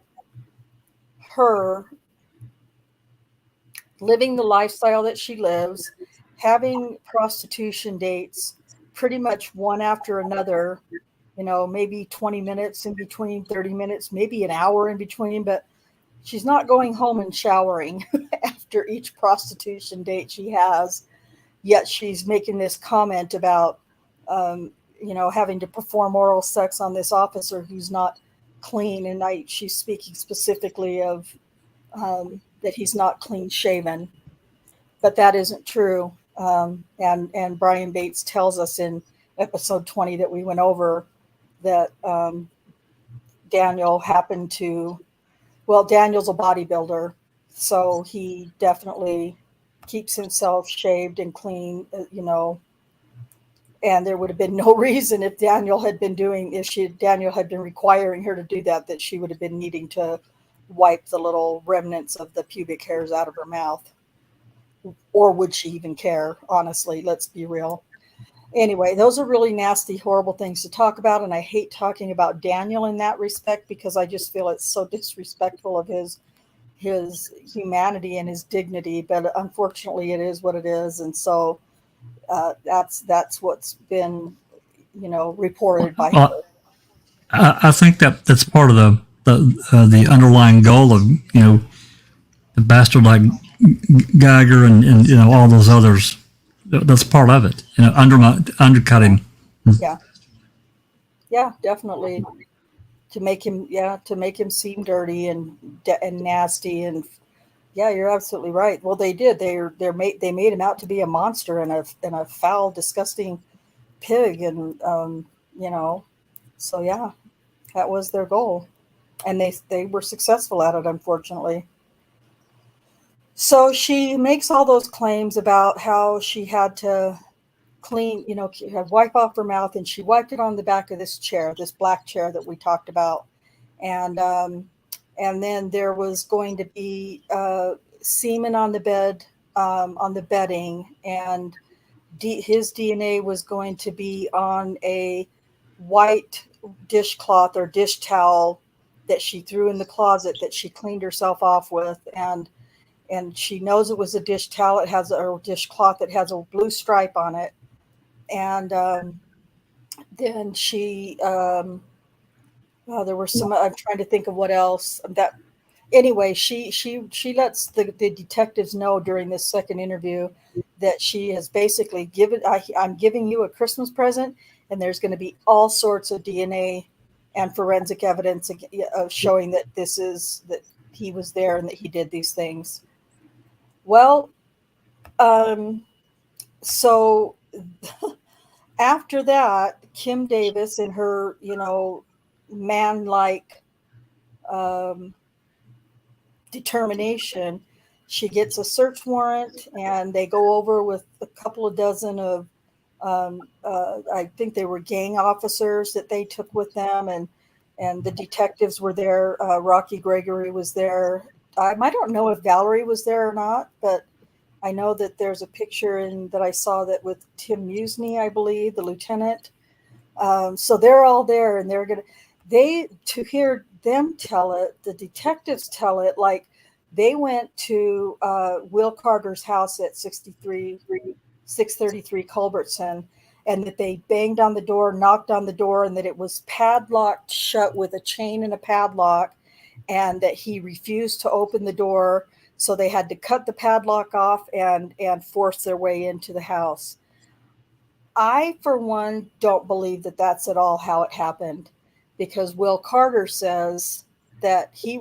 [SPEAKER 1] her living the lifestyle that she lives, having prostitution dates pretty much one after another, maybe 20 minutes in between, 30 minutes, maybe an hour in between, but she's not going home and showering after each prostitution date she has. Yet she's making this comment about, having to perform oral sex on this officer who's not clean. And she's speaking specifically of that he's not clean shaven, but that isn't true. And Brian Bates tells us in episode 20 that we went over that Daniel Daniel's a bodybuilder, so he definitely keeps himself shaved and clean, and there would have been no reason if Daniel had been requiring her to do that she would have been needing to wipe the little remnants of the pubic hairs out of her mouth. Or would she even care? Honestly, let's be real. Anyway, those are really nasty, horrible things to talk about, and I hate talking about Daniel in that respect because I just feel it's so disrespectful of his humanity and his dignity. But unfortunately, it is what it is, and so that's what's been, reported by her.
[SPEAKER 3] Well, I think that's part of the underlying goal of the bastard like Geiger and all those others. That's part of it. Undercut him.
[SPEAKER 1] Yeah, definitely. To make him seem dirty and nasty, and yeah, you're absolutely right. Well, they did. They made him out to be a monster and a foul, disgusting pig, and so yeah, that was their goal, and they were successful at it, unfortunately. So she makes all those claims about how she had to clean, wipe off her mouth, and she wiped it on the back of this chair, this black chair that we talked about, and then there was going to be semen on the bed, on the bedding, and his DNA was going to be on a white dishcloth or dish towel that she threw in the closet that she cleaned herself off with, and she knows it was a dish towel. It has a dishcloth that has a blue stripe on it, and then she there were some. I'm trying to think of what else. That anyway, she lets the detectives know during this second interview that she has basically I'm giving you a Christmas present, and there's going to be all sorts of DNA and forensic evidence of showing that that he was there and that he did these things. Well, so after that, Kim Davis, in her, man-like determination, she gets a search warrant, and they go over with a couple of dozen of, I think they were gang officers that they took with them, and the detectives were there. Rocky Gregory was there. I don't know if Valerie was there or not, but I know that there's a picture that I saw that with Tim Musney, I believe, the lieutenant. So they're all there, and to hear them tell it, the detectives tell it, like they went to Will Carter's house at 633 Culbertson, and that they banged on the door, knocked on the door, and that it was padlocked shut with a chain and a padlock, and that he refused to open the door. So they had to cut the padlock off and force their way into the house. I, for one, don't believe that that's at all how it happened, because Will Carter says that he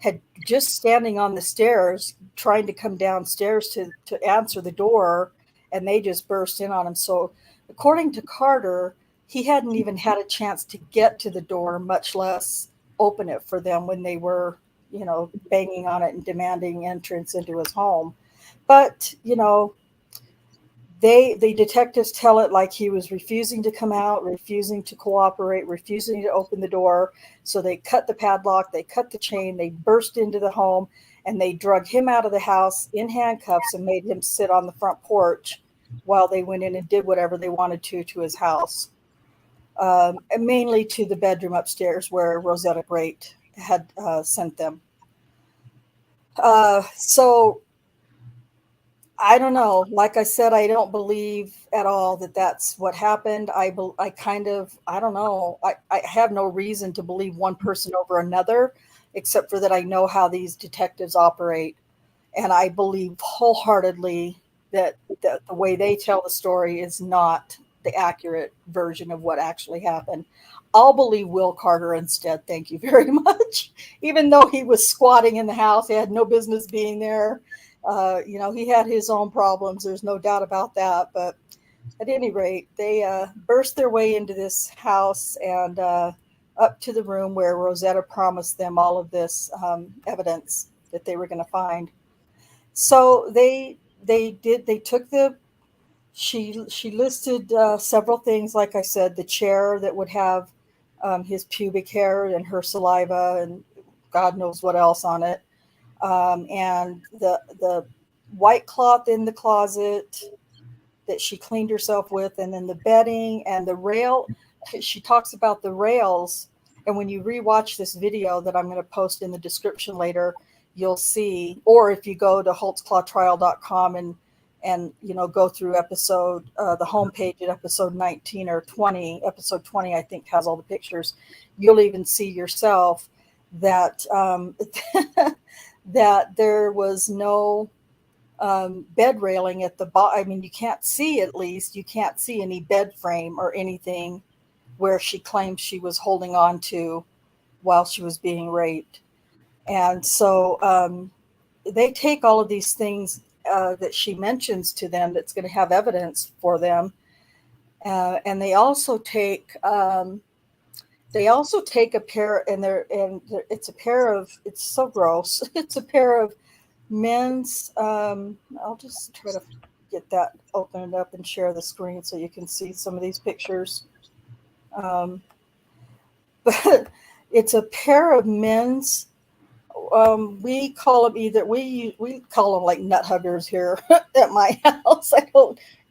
[SPEAKER 1] had just standing on the stairs trying to come downstairs to answer the door, and they just burst in on him. So according to Carter, he hadn't even had a chance to get to the door, much less open it for them when they were, banging on it and demanding entrance into his home. But, the detectives tell it like he was refusing to come out, refusing to cooperate, refusing to open the door. So they cut the padlock, they cut the chain, they burst into the home, and they drug him out of the house in handcuffs and made him sit on the front porch while they went in and did whatever they wanted to his house. And mainly to the bedroom upstairs where Rosetta Grate had sent them. So I don't know. Like I said, I don't believe at all that that's what happened. I don't know. I have no reason to believe one person over another, except for that I know how these detectives operate. And I believe wholeheartedly that the way they tell the story is not the accurate version of what actually happened. I'll believe Will Carter instead. Thank you very much. Even though he was squatting in the house, he had no business being there. He had his own problems. There's no doubt about that. But at any rate, they burst their way into this house and up to the room where Rosetta promised them all of this evidence that they were going to find. So she listed several things. Like I said, the chair that would have his pubic hair and her saliva and God knows what else on it. And the white cloth in the closet, that she cleaned herself with, and then the bedding and the rail. She talks about the rails, and when you rewatch this video that I'm going to post in the description later, you'll see, or if you go to holtzclawtrial.com and go through episode, the homepage at episode 19 or 20, episode 20, I think, has all the pictures. You'll even see yourself that that there was no bed railing at the bottom. I mean, you can't see any bed frame or anything where she claimed she was holding on to while she was being raped. And so they take all of these things that she mentions to them that's going to have evidence for them. And they also take a pair, it's a pair of, it's so gross. It's a pair of men's, I'll just try to get that opened up and share the screen so you can see some of these pictures. But it's a pair of men's, we call them we call them like nut huggers here at my house.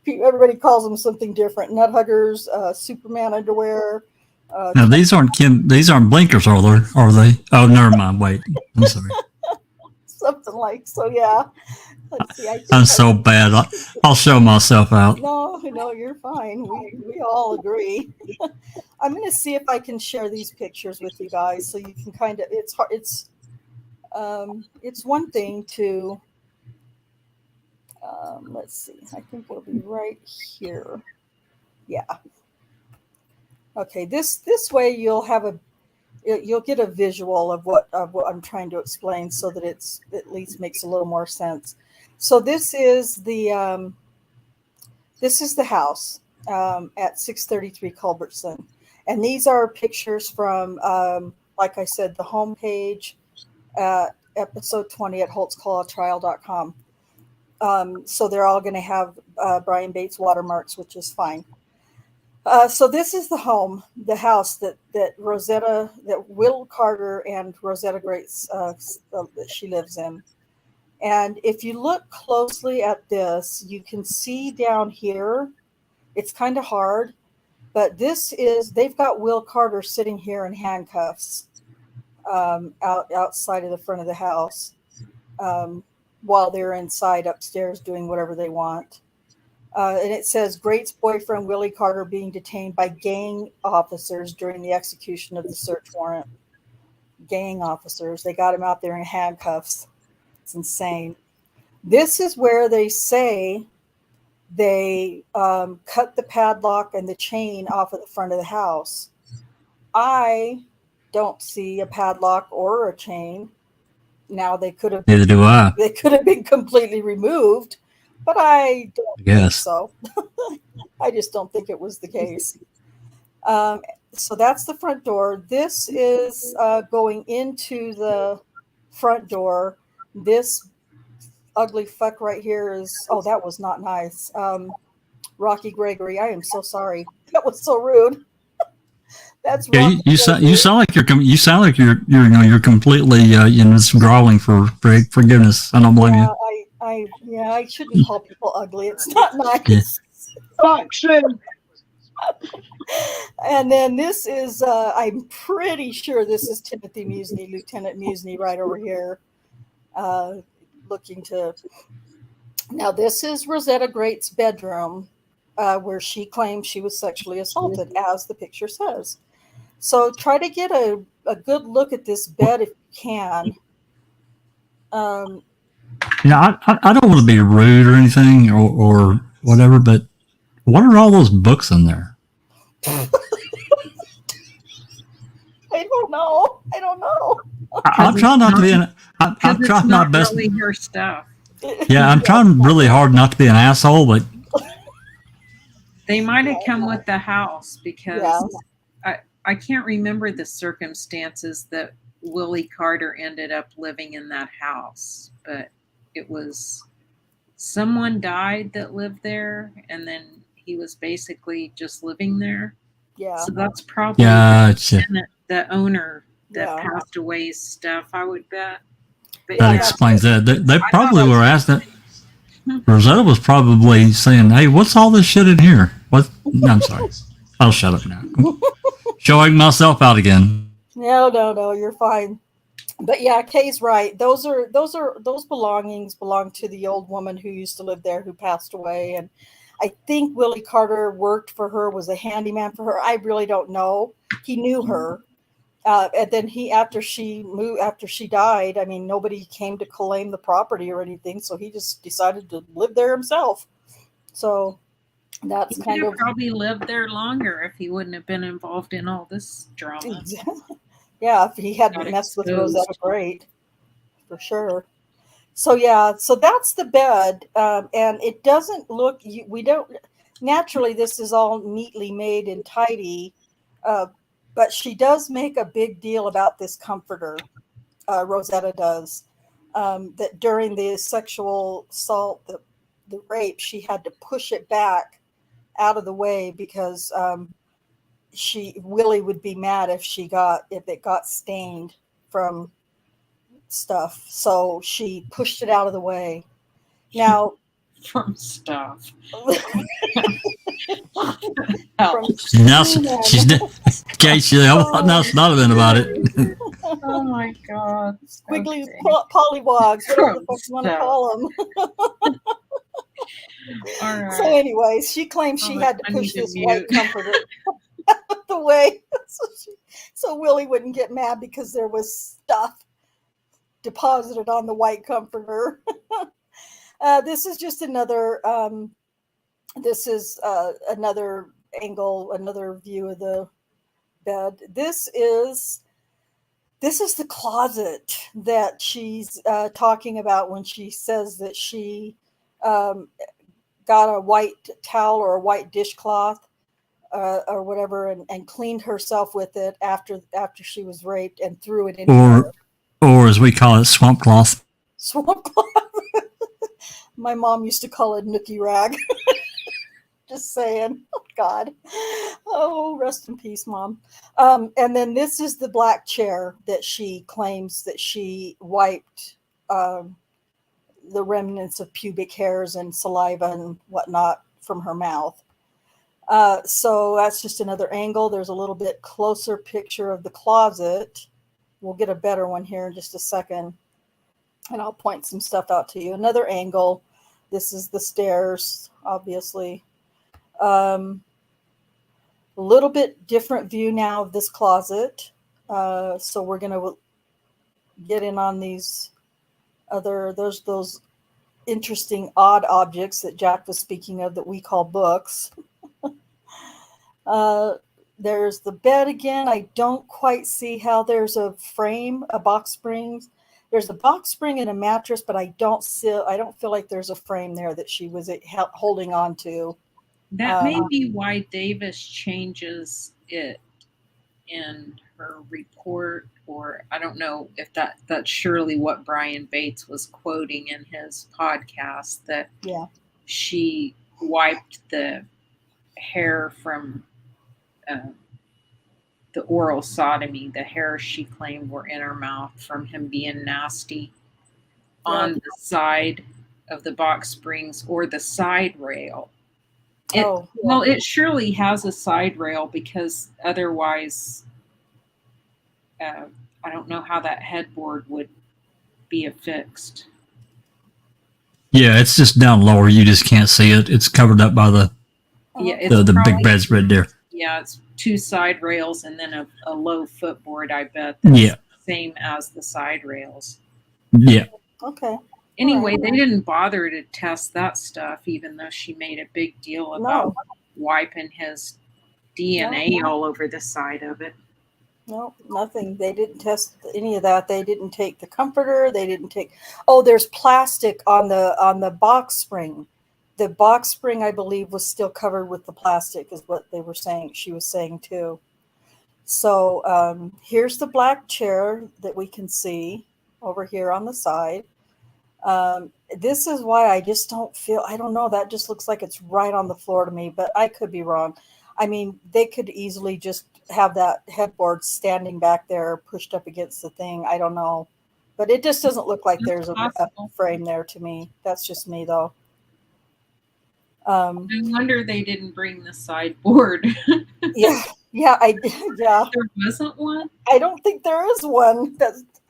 [SPEAKER 1] Everybody calls them something different. Nut huggers, Superman underwear.
[SPEAKER 3] Now these aren't blinkers, are they? Oh, never mind. Wait, I'm sorry.
[SPEAKER 1] Something like so. Yeah. Let's see.
[SPEAKER 3] I'm so bad. I'll show myself out.
[SPEAKER 1] No, you're fine. We all agree. I'm going to see if I can share these pictures with you guys so you can kind of. It's hard. It's one thing to. Let's see. I think we'll be right here. Yeah. Okay. This way you'll get a visual of what I'm trying to explain, so that it's at least makes a little more sense. So this is the house at 633 Culbertson, and these are pictures from, like I said, the homepage, episode 20 at holtzclawtrial.com. So they're all going to have Brian Bates watermarks, which is fine. So this is the house that Will Carter and Rosetta Grate that she lives in. And if you look closely at this, you can see down here, it's kind of hard, but they've got Will Carter sitting here in handcuffs outside of the front of the house while they're inside upstairs doing whatever they want. And it says Grate's boyfriend, Willie Carter, being detained by gang officers during the execution of the search warrant. Gang officers. They got him out there in handcuffs. It's insane. This is where they say they cut the padlock and the chain off of the front of the house. I don't see a padlock or a chain. Now they could have.
[SPEAKER 3] Neither do I.
[SPEAKER 1] They could have been completely removed, but I don't think so. I just don't think it was the case. So that's the front door. This is going into the front door. This ugly fuck right here is, that was not nice. Rocky Gregory, I am so sorry. That was so rude. That's
[SPEAKER 3] yeah. You sound like you're completely just growling for forgiveness. I don't blame you.
[SPEAKER 1] I shouldn't call people ugly. It's not nice.
[SPEAKER 2] Action.
[SPEAKER 1] And then this is, I'm pretty sure this is Timothy Musney, Lieutenant Musney, right over here, looking to. Now this is Rosetta Grate's bedroom, where she claims she was sexually assaulted, as the picture says. So try to get a good look at this bed if you can.
[SPEAKER 3] I don't want to be rude or anything or whatever, but what are all those books in there?
[SPEAKER 1] I don't know.
[SPEAKER 3] I'm trying not to be I'm trying my best.
[SPEAKER 4] Really her stuff.
[SPEAKER 3] Yeah, I'm trying really hard not to be an asshole, but
[SPEAKER 4] they might have come with the house because I can't remember the circumstances that Willie Carter ended up living in that house, but it was someone died that lived there, and then he was basically just living there.
[SPEAKER 1] Yeah.
[SPEAKER 4] So that's probably the owner that passed away's stuff, I would bet. But
[SPEAKER 3] that explains that. They probably were asked that. Rosetta was probably saying, "Hey, what's all this shit in here?" What? No, I'm sorry. I'll shut up now. Showing myself out again.
[SPEAKER 1] No, you're fine. But yeah, Kay's right. Those belongings belong to the old woman who used to live there, who passed away. And I think Willie Carter worked for her, was a handyman for her. I really don't know. He knew her. And then after she died, I mean, nobody came to claim the property or anything. So he just decided to live there himself. So that's
[SPEAKER 4] He
[SPEAKER 1] kind
[SPEAKER 4] could
[SPEAKER 1] of
[SPEAKER 4] have probably lived there longer if he wouldn't have been involved in all this drama.
[SPEAKER 1] Yeah, if he hadn't
[SPEAKER 4] Got
[SPEAKER 1] messed with
[SPEAKER 4] exposed.
[SPEAKER 1] Rosetta Grate, for sure. So yeah, so that's the bed, and it doesn't look. We don't naturally. This is all neatly made and tidy, but she does make a big deal about this comforter. Rosetta does that during the sexual assault, the rape, she had to push it back out of the way because Willie would be mad if it got stained from stuff. So she pushed it out of the way. Now
[SPEAKER 4] From stuff.
[SPEAKER 1] from
[SPEAKER 3] Now she's okay. Now it's not been about it.
[SPEAKER 4] Oh my God.
[SPEAKER 1] squiggly
[SPEAKER 4] Okay.
[SPEAKER 1] pollywogs, whatever the fuck you want to
[SPEAKER 4] Stuff.
[SPEAKER 1] call them.
[SPEAKER 4] All right.
[SPEAKER 1] So anyways, she claimed she had to
[SPEAKER 4] I
[SPEAKER 1] push
[SPEAKER 4] need to
[SPEAKER 1] this
[SPEAKER 4] mute.
[SPEAKER 1] white comforter out of the way so Willie wouldn't get mad because there was stuff deposited on the white comforter. This is just another another angle, another view of the bed. This is the closet that she's talking about when she says that she got a white towel or a white dishcloth or whatever and cleaned herself with it after she was raped and threw it in
[SPEAKER 3] or as we call it, swamp cloth.
[SPEAKER 1] Swamp cloth. My mom used to call it nookie rag. Just saying. Oh, God. Oh, rest in peace, Mom. And then this is the black chair that she claims that she wiped the remnants of pubic hairs and saliva and whatnot from her mouth. So that's just another angle. There's a little bit closer picture of the closet. We'll get a better one here in just a second. And I'll point some stuff out to you. Another angle. This is the stairs, obviously. A little bit different view now of this closet. So we're going to get in on these those interesting odd objects that Jack was speaking of that we call books. There's the bed again. I don't quite see how there's a frame, a box spring. There's a box spring and a mattress, but I don't feel like there's a frame there that she was holding on to.
[SPEAKER 4] That may be why Davis changes it in her report, or I don't know if that's surely what Brian Bates was quoting in his podcast, that she wiped the hair from the oral sodomy, the hair she claimed were in her mouth from him being nasty, on the side of the box springs or the side rail. Well, it surely has a side rail because otherwise, I don't know how that headboard would be affixed.
[SPEAKER 3] Yeah, it's just down lower. You just can't see it. It's covered up by the big bedspread there.
[SPEAKER 4] Yeah, it's two side rails and then a low footboard, I bet. That's the same as the side rails.
[SPEAKER 3] Yeah.
[SPEAKER 1] Okay.
[SPEAKER 4] Anyway, they didn't bother to test that stuff, even though she made a big deal about wiping his DNA all over the side of it.
[SPEAKER 1] No, nothing. They didn't test any of that. They didn't take the comforter. They didn't take. Oh, there's plastic on the box spring. The box spring, I believe, was still covered with the plastic, is what they were saying. She was saying too. So here's the black chair that we can see over here on the side. This is why I just don't feel. I don't know. That just looks like it's right on the floor to me, but I could be wrong. I mean, they could easily just have that headboard standing back there pushed up against the thing. I don't know. But it just doesn't look like there's a frame there to me. That's just me, though. Um,
[SPEAKER 4] I wonder they didn't bring the sideboard.
[SPEAKER 1] yeah, yeah, yeah.
[SPEAKER 4] There wasn't one.
[SPEAKER 1] I don't think there is one.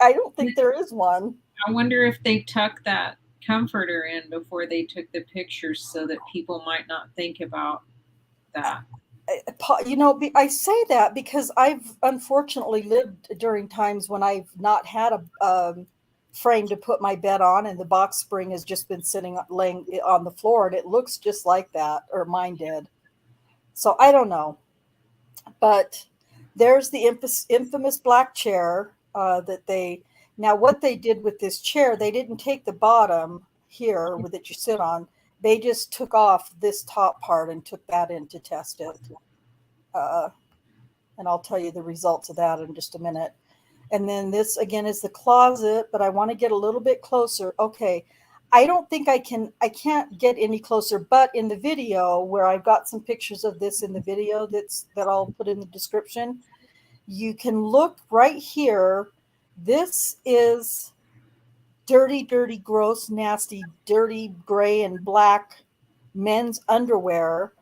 [SPEAKER 1] I don't think there is one.
[SPEAKER 4] I wonder if they tucked that comforter in before they took the pictures so that people might not think about that.
[SPEAKER 1] You know, I say that because I've unfortunately lived during times when I've not had a frame to put my bed on, and the box spring has just been laying on the floor, and it looks just like that, or mine did. So I don't know, but there's the infamous black chair that they. Now, what they did with this chair, they didn't take the bottom here that you sit on. They just took off this top part and took that in to test it. And I'll tell you the results of that in just a minute. And then this again is the closet, but I want to get a little bit closer. Okay. I don't think I can't get any closer, but in the video where I've got some pictures of this in the video that I'll put in the description, you can look right here. This is dirty, dirty, gross, nasty, dirty gray and black men's underwear.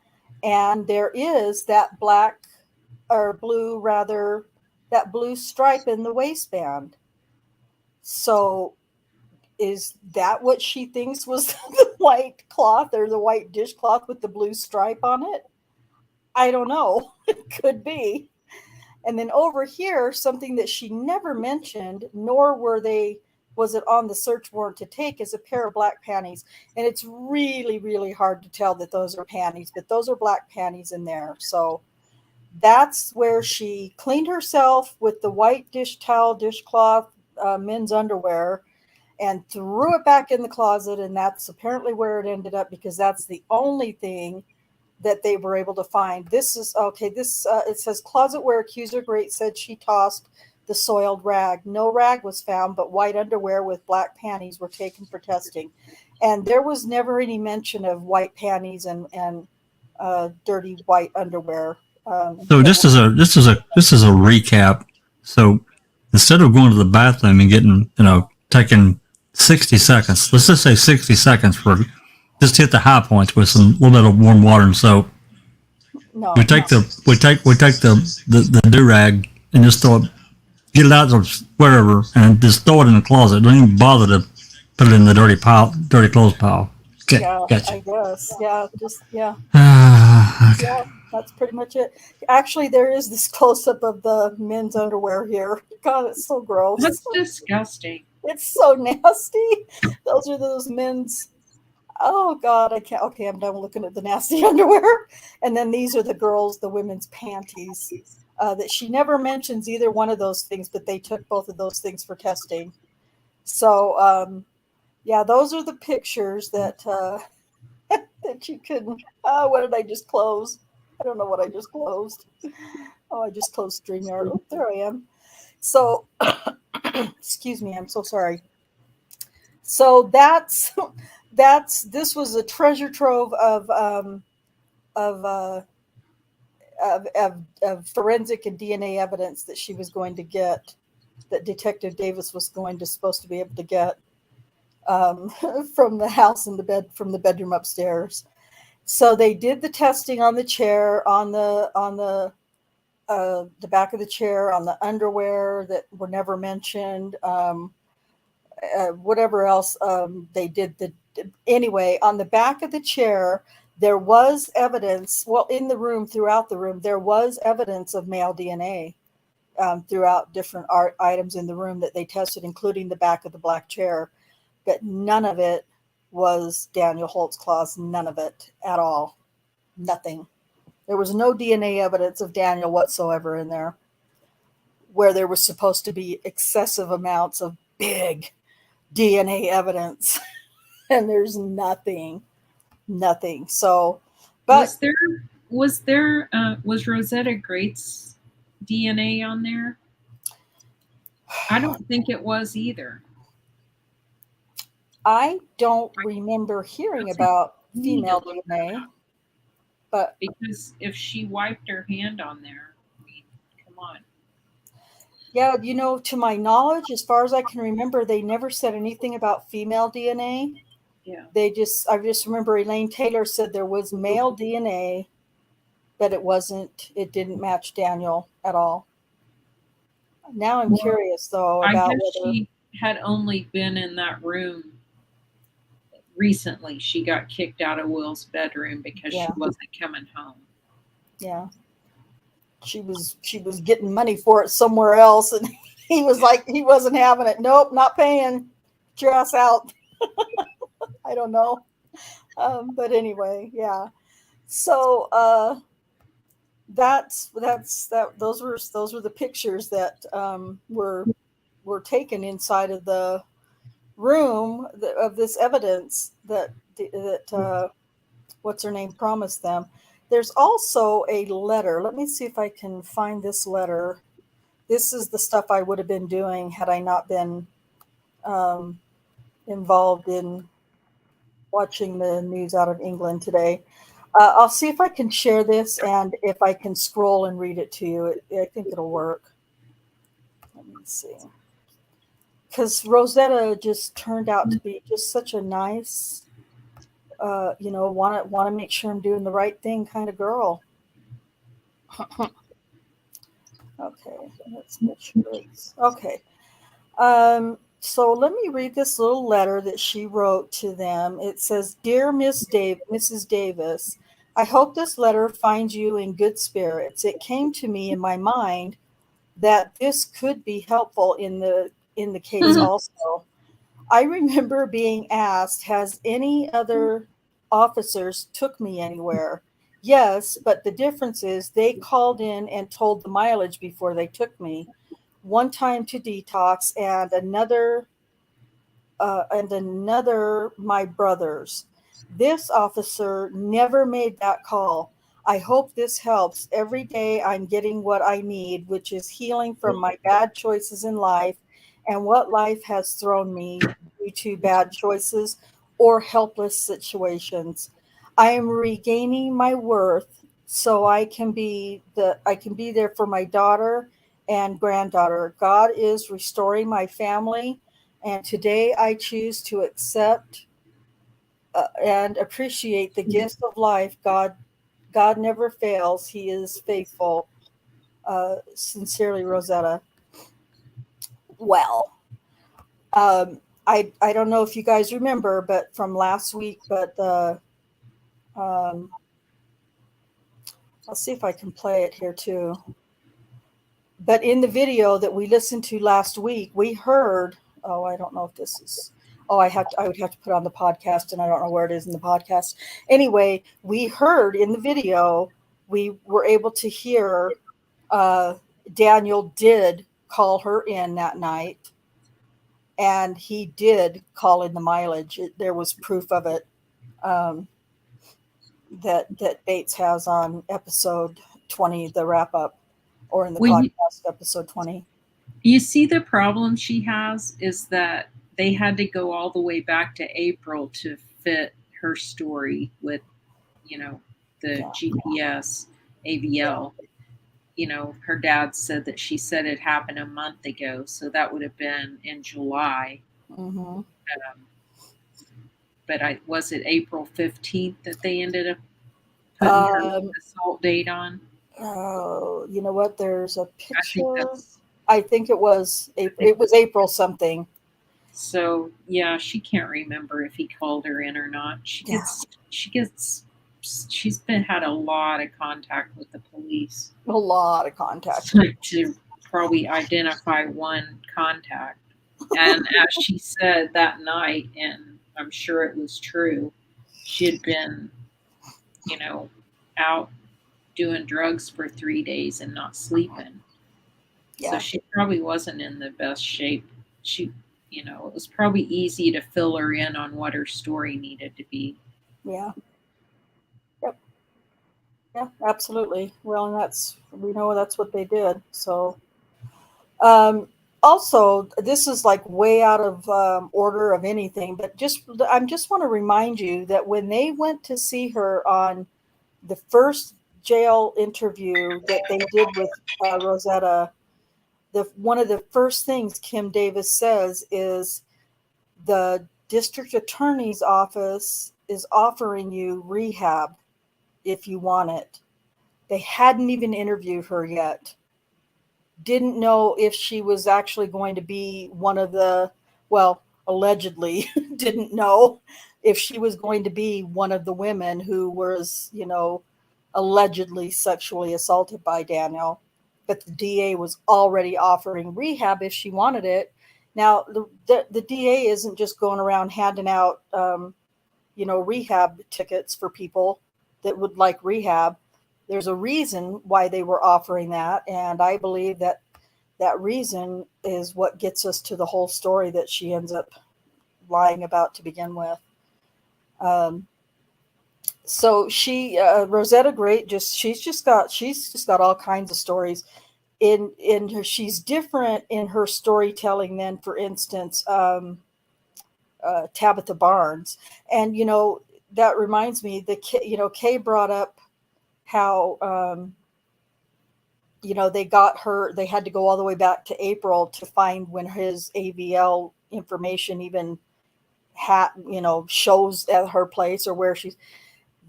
[SPEAKER 1] And there is that black or blue, rather, that blue stripe in the waistband. So is that what she thinks was the white cloth or the white dishcloth with the blue stripe on it? I don't know. It could be. And then over here, something that she never mentioned, nor was it on the search warrant to take, is a pair of black panties. And it's really, really hard to tell that those are panties, but those are black panties in there. So that's where she cleaned herself with the white dishcloth, men's underwear, and threw it back in the closet. And that's apparently where it ended up, because that's the only thing that they were able to find. This is okay. It says closet where accuser Grate said she tossed the soiled rag. No rag was found, but white underwear with black panties were taken for testing. And there was never any mention of white panties and dirty white underwear.
[SPEAKER 3] So this is a recap. So instead of going to the bathroom and getting, taking 60 seconds, let's just say 60 seconds for just hit the high points with some little bit of warm water and soap.
[SPEAKER 1] No,
[SPEAKER 3] we take the do rag and just get it out of wherever and just throw it in the closet. Don't even bother to put it in the dirty clothes pile. Okay,
[SPEAKER 1] yeah,
[SPEAKER 3] gotcha.
[SPEAKER 1] I guess. Yeah, just yeah.
[SPEAKER 3] Okay.
[SPEAKER 1] Yeah, that's pretty much it. Actually, there is this close up of the men's underwear here. God, it's so gross.
[SPEAKER 4] That's disgusting.
[SPEAKER 1] It's so nasty. Those are those men's. Oh God, I can't. Okay, I'm done looking at the nasty underwear. And then these are the women's panties. That she never mentions either one of those things, but they took both of those things for testing. So, yeah, those are the pictures that that you can. What did I just close? I don't know what I just closed. Oh, I just closed StreamYard. Oh, there I am. So, excuse me. I'm so sorry. So this was a treasure trove of forensic and DNA evidence that she was going to get, that Detective Davis was supposed to be able to get from the house and from the bedroom upstairs. So they did the testing on the chair, on the back of the chair, on the underwear that were never mentioned, whatever else they did. Anyway, on the back of the chair, there was evidence. Well, throughout the room, there was evidence of male DNA throughout different items in the room that they tested, including the back of the black chair. But none of it was Daniel Holtzclaw's, none of it at all. Nothing. There was no DNA evidence of Daniel whatsoever in there, where there was supposed to be excessive amounts of big DNA evidence. And there's nothing. So, but
[SPEAKER 4] was Rosetta Grate's DNA on there? I don't think it was either.
[SPEAKER 1] I don't remember hearing about female DNA, but
[SPEAKER 4] because if she wiped her hand on there, I mean, come on.
[SPEAKER 1] Yeah, to my knowledge, as far as I can remember, they never said anything about female DNA.
[SPEAKER 4] Yeah.
[SPEAKER 1] I just remember Elaine Taylor said there was male DNA, but it didn't match Daniel at all. Now I'm curious though
[SPEAKER 4] I
[SPEAKER 1] about
[SPEAKER 4] guess
[SPEAKER 1] whether
[SPEAKER 4] she had only been in that room recently. She got kicked out of Will's bedroom because she wasn't coming home.
[SPEAKER 1] Yeah. She was getting money for it somewhere else, and he was like, he wasn't having it. Nope, not paying. Get your ass out. I don't know. But anyway, yeah. So those were the pictures that were taken inside of the room of this evidence that what's her name promised them. There's also a letter. Let me see if I can find this letter. This is the stuff I would have been doing had I not been involved in watching the news out of England today. I'll see if I can share this and if I can scroll and read it to you. I think it'll work. Let me see. Because Rosetta just turned out to be just such a nice, want to make sure I'm doing the right thing kind of girl. Okay, let's make sure it's okay. So let me read this little letter that she wrote to them. It says, "Dear Mrs. Davis, I hope this letter finds you in good spirits. It came to me in my mind that this could be helpful in the case also. I remember being asked, has any other officers took me anywhere? Yes, but the difference is they called in and told the mileage before they took me. One time to detox and another my brother's. This officer never made that call. I hope this helps. Every day I'm getting what I need, which is healing from my bad choices in life and what life has thrown me due to bad choices or helpless situations. I am regaining my worth so I can be there for my daughter and granddaughter. God is restoring my family, and today I choose to accept and appreciate the gifts of life. God never fails. He is faithful. Sincerely, Rosetta." Well, I don't know if you guys remember, but from last week, but I'll see if I can play it here too. But in the video that we listened to last week, we heard, I don't know if this is, I would have to put on the podcast, and I don't know where it is in the podcast. Anyway, we heard in the video, we were able to hear Daniel did call her in that night, and he did call in the mileage. There was proof of it that Bates has on episode 20, the wrap up, or in the podcast episode 20.
[SPEAKER 4] You see, the problem she has is that they had to go all the way back to April to fit her story with, the GPS AVL. Her dad said that she said it happened a month ago, so that would have been in July.
[SPEAKER 1] Mm-hmm.
[SPEAKER 4] But was it April 15th that they ended up putting her assault date on?
[SPEAKER 1] Oh, you know what? There's a picture. I think it was April. It was April something.
[SPEAKER 4] So yeah, she can't remember if he called her in or not. She's had a lot of contact with the police.
[SPEAKER 1] A lot of contact.
[SPEAKER 4] To probably identify one contact. And as she said that night, and I'm sure it was true, she had been, out doing drugs for 3 days and not sleeping. Yeah. So she probably wasn't in the best shape. It was probably easy to fill her in on what her story needed to be.
[SPEAKER 1] Yeah. Yep. Yeah, absolutely. Well, and we know that's what they did. So, also, this is like way out of order of anything, but I just want to remind you that when they went to see her on the first jail interview that they did with Rosetta, one of the first things Kim Davis says is the district attorney's office is offering you rehab if you want it. They hadn't even interviewed her yet. Didn't know if she was actually going to be one of the, well, allegedly didn't know if she was going to be one of the women who was, allegedly sexually assaulted by Daniel. But the DA was already offering rehab if she wanted it. Now, the DA isn't just going around handing out, rehab tickets for people that would like rehab. There's a reason why they were offering that. And I believe that reason is what gets us to the whole story that she ends up lying about to begin with. So she, Rosetta Grate, she's just got all kinds of stories. In her, she's different in her storytelling than, for instance, Tabitha Barnes. And that reminds me, Kay brought up how they had to go all the way back to April to find when his AVL information even shows at her place or where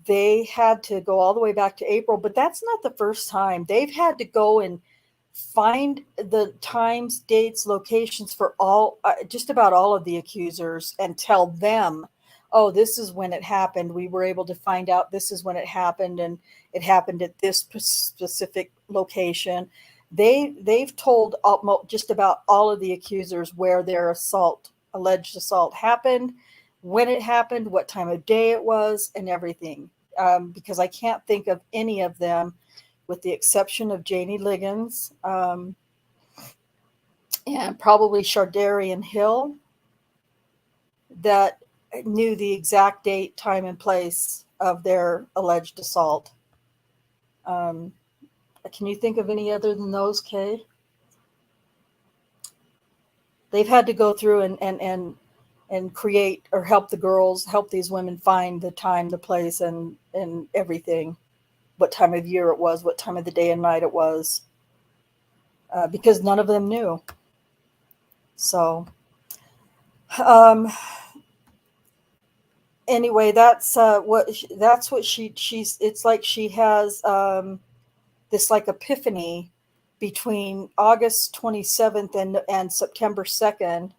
[SPEAKER 1] they had to go all the way back to April. But that's not the first time. They've had to go and find the times, dates, locations for just about all of the accusers and tell them, oh, this is when it happened. We were able to find out this is when it happened, and it happened at this specific location. They've told just about all of the accusers where their alleged assault happened, when it happened, what time of day it was, and everything. Because I can't think of any of them, with the exception of Janie Liggins, and probably Shardarian Hill, that knew the exact date, time, and place of their alleged assault. Can you think of any other than those, Kay? They've had to go through and create or help these women find the time, the place, and everything. What time of year it was, what time of the day and night it was, because none of them knew. So, anyway, that's what she's. It's like she has this like epiphany between August 27th and September 2nd,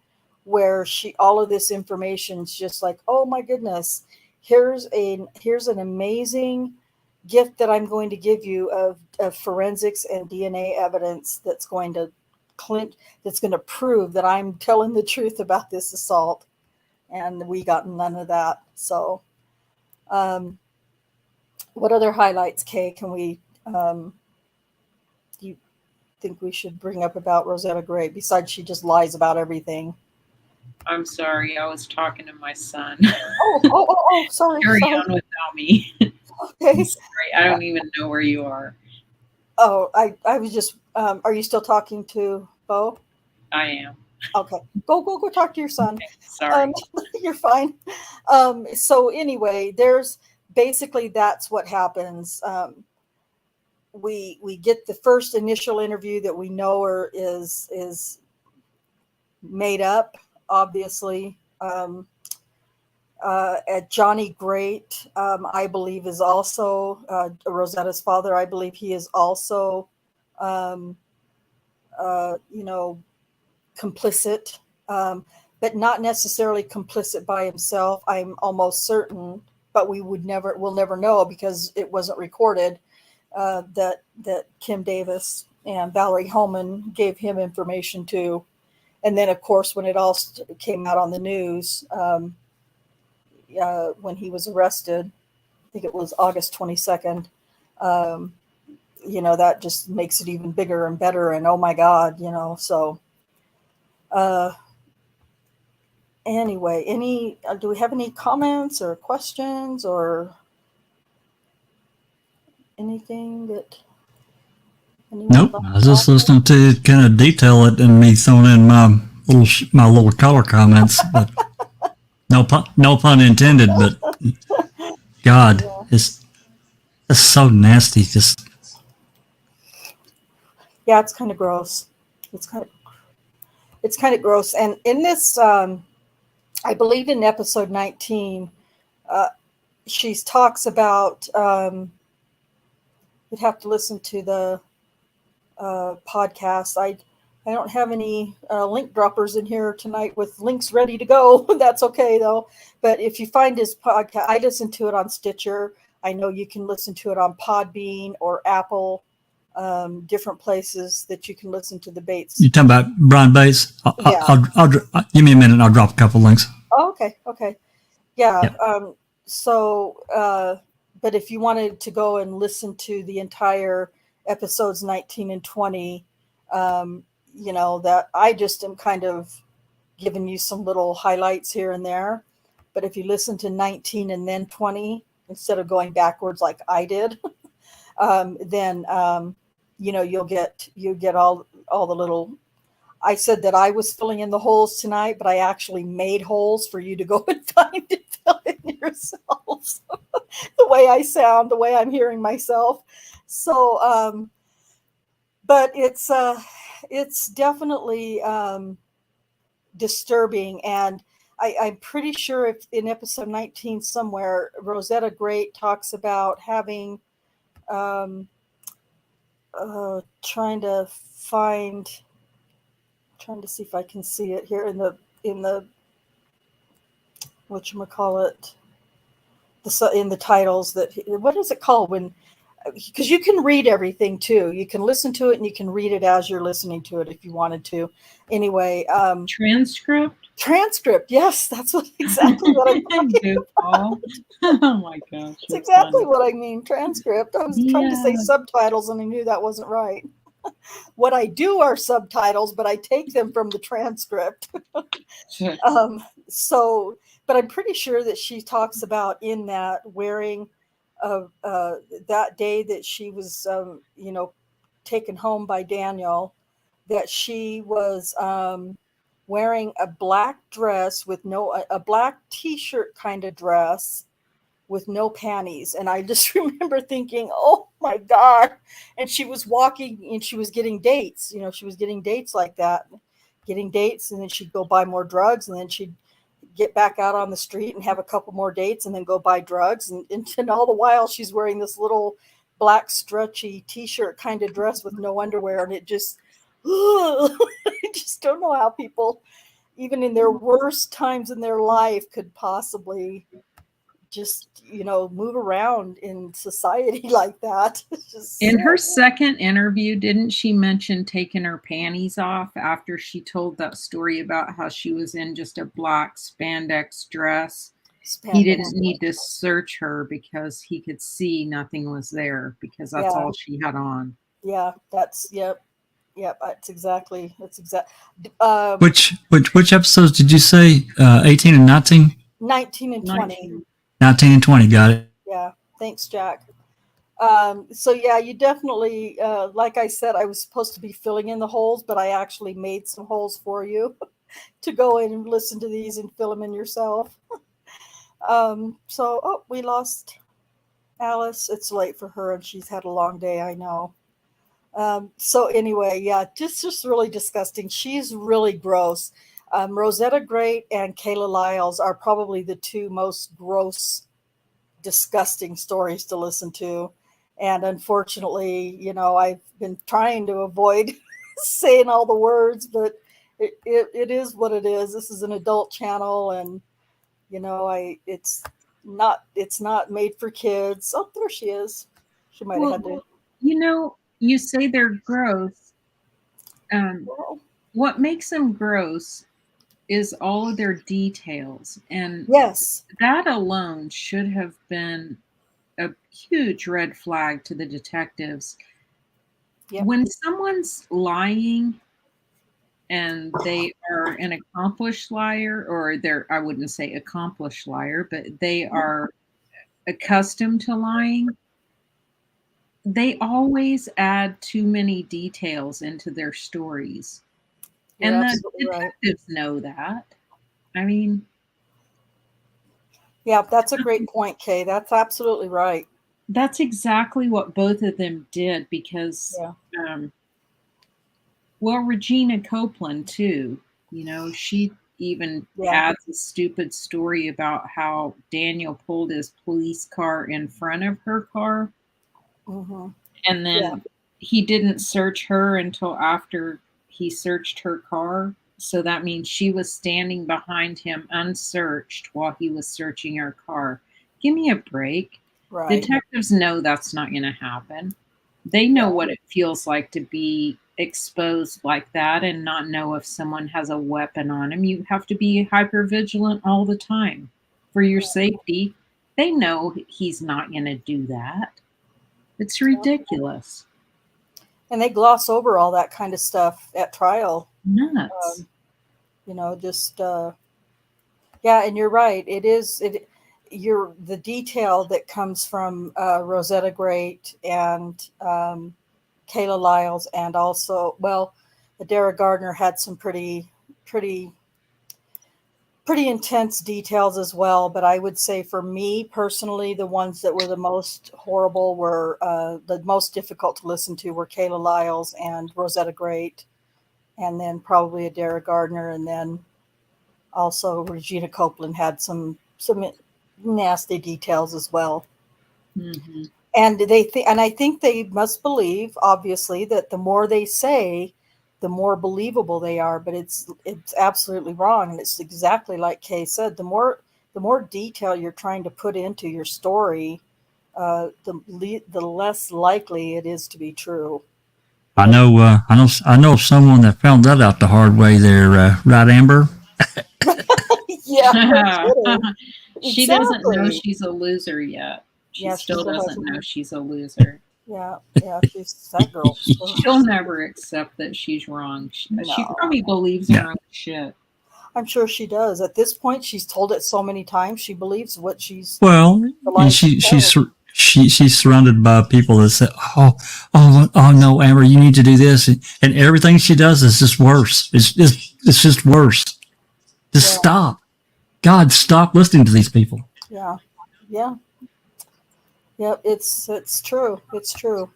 [SPEAKER 1] where all of this information's just like, oh my goodness, here's an amazing gift that I'm going to give you of forensics and DNA evidence that's going to prove that I'm telling the truth about this assault. And we got none of that. So what other highlights, Kay, can we do you think we should bring up about Rosetta Grate, besides she just lies about everything?
[SPEAKER 4] I'm sorry, I was talking to my son.
[SPEAKER 1] Oh, sorry.
[SPEAKER 4] Carry on without me.
[SPEAKER 1] Okay.
[SPEAKER 4] I'm sorry, I don't even know where you are.
[SPEAKER 1] Oh, I was just, are you still talking to Bo?
[SPEAKER 4] I am.
[SPEAKER 1] Okay, go talk to your son.
[SPEAKER 4] Okay, sorry.
[SPEAKER 1] You're fine. So anyway, that's what happens. We get the first initial interview that we know is made up, obviously. Johnny Grate, I believe, is also Rosetta's father. I believe he is also, complicit, but not necessarily complicit by himself. I'm almost certain, but we'll never know because it wasn't recorded, that Kim Davis and Valeri Homan gave him information too. And then, of course, when it all came out on the news, when he was arrested, I think it was August 22nd, that just makes it even bigger and better. And oh my God, so anyway, do we have any comments or questions or anything that anyone?
[SPEAKER 3] Nope. I was just listening to kind of detail it and me throwing in my little color comments, but no pun intended. But God, yeah. It's so nasty. Just
[SPEAKER 1] yeah, it's kind of gross. It's kind of gross. And in this I believe in episode 19, she talks about, you'd have to listen to the podcast. I don't have any link droppers in here tonight with links ready to go. That's okay though. But if you find his podcast, I listen to it on Stitcher. I know you can listen to it on Podbean or Apple, different places that you can listen to the Bates.
[SPEAKER 3] You talking about Brian Bates?
[SPEAKER 1] Yeah.
[SPEAKER 3] I'll give me a minute and I'll drop a couple links.
[SPEAKER 1] Oh, okay. Yeah.
[SPEAKER 3] Yep.
[SPEAKER 1] But if you wanted to go and listen to the entire episodes 19 and 20, that I just am kind of giving you some little highlights here and there. But if you listen to 19 and then 20, instead of going backwards like I did, then you'll get all the little. I said that I was filling in the holes tonight, but I actually made holes for you to go and find and fill in yourselves. The way I sound, the way I'm hearing myself. So, but it's definitely disturbing, and I'm pretty sure if in episode 19 somewhere, Rosetta Grate talks about having trying to see if I can see it here in the whatchamacallit, in the titles, that what is it called when, because you can read everything too. You can listen to it and you can read it as you're listening to it if you wanted to. Anyway, transcript. Yes, that's exactly what I'm talking about.
[SPEAKER 4] Oh my gosh.
[SPEAKER 1] That's exactly what I mean. Transcript. I was trying to say subtitles and I knew that wasn't right. What I do are subtitles, but I take them from the transcript. But I'm pretty sure that she talks about in that wearing that day that she was, taken home by Daniel, that she was wearing a black dress with a black t-shirt kind of dress with no panties. And I just remember thinking, oh my God. And she was walking and she was getting dates. She was getting dates like that, and then she'd go buy more drugs, and then she'd get back out on the street and have a couple more dates and then go buy drugs. And all the while she's wearing this little black stretchy t-shirt kind of dress with no underwear. And it just, I just don't know how people, even in their worst times in their life, could possibly just, move around in society like that.
[SPEAKER 4] In her second interview, didn't she mention taking her panties off after she told that story about how she was in just a black spandex dress? He didn't need to search her because he could see nothing was there because that's all she had on.
[SPEAKER 1] Yeah, yep. That's exactly.
[SPEAKER 3] Which episodes did you say? 18 and 19?
[SPEAKER 1] 19 and 20.
[SPEAKER 3] 19 and 20, got it.
[SPEAKER 1] Yeah, thanks, Jack. So yeah, you definitely, like I said, I was supposed to be filling in the holes, but I actually made some holes for you to go in and listen to these and fill them in yourself. We lost Alice. It's late for her and she's had a long day, I know. So anyway, yeah, just really disgusting. She's really gross. Rosetta Grate and Kayla Lyles are probably the two most gross, disgusting stories to listen to. And unfortunately, I've been trying to avoid saying all the words, but it is what it is. This is an adult channel, and it's not made for kids. Oh, there she is. She might have had to.
[SPEAKER 4] You say they're gross. What makes them gross is all of their details, and
[SPEAKER 1] yes,
[SPEAKER 4] that alone should have been a huge red flag to the detectives. Yep. When someone's lying and they are an accomplished liar, or I wouldn't say accomplished liar, but they are accustomed to lying, they always add too many details into their stories.
[SPEAKER 1] You're
[SPEAKER 4] and the detectives know that. I mean,
[SPEAKER 1] yeah, that's a great point, Kay. That's absolutely right.
[SPEAKER 4] That's exactly what both of them did, because, Regina Copeland too, she even
[SPEAKER 1] Yeah.
[SPEAKER 4] adds a stupid story about how Daniel pulled his police car in front of her car.
[SPEAKER 1] Mm-hmm.
[SPEAKER 4] And then he didn't search her until after he searched her car. So that means she was standing behind him unsearched while he was searching her car. Give me a break.
[SPEAKER 1] Right.
[SPEAKER 4] Detectives know that's not going to happen. They know what it feels like to be exposed like that and not know if someone has a weapon on him. You have to be hyper vigilant all the time for your safety. They know he's not going to do that. It's ridiculous.
[SPEAKER 1] And they gloss over all that kind of stuff at trial.
[SPEAKER 4] Nuts.
[SPEAKER 1] Just yeah, and you're right. The detail that comes from Rosetta Grate and Kayla Lyles, and also, Adara Gardner had some pretty intense details as well. But I would say for me personally, the ones that were the most horrible were the most difficult to listen to were Kayla Lyles and Rosetta Grate, and then probably Adara Gardner, and then also Regina Copeland had some nasty details as well.
[SPEAKER 4] Mm-hmm.
[SPEAKER 1] And I think they must believe, obviously, that the more they say, the more believable they are. But it's absolutely wrong, and it's exactly like Kay said. The more detail you're trying to put into your story, the less likely it is to be true.
[SPEAKER 3] I know of someone that found that out the hard way there, right, Amber?
[SPEAKER 1] Yeah,
[SPEAKER 4] she doesn't know she's a loser yet. She still doesn't know she's a loser.
[SPEAKER 1] Yeah, she's that girl.
[SPEAKER 4] She'll never accept that she's wrong. She probably believes her own shit.
[SPEAKER 1] I'm sure she does. At this point, she's told it so many times. She believes what she's.
[SPEAKER 3] Well, and she's surrounded by people that say, "Oh no, Amber, you need to do this," and everything she does is just worse. It's just worse. Just stop. God, stop listening to these people.
[SPEAKER 1] Yeah. It's true. It's true.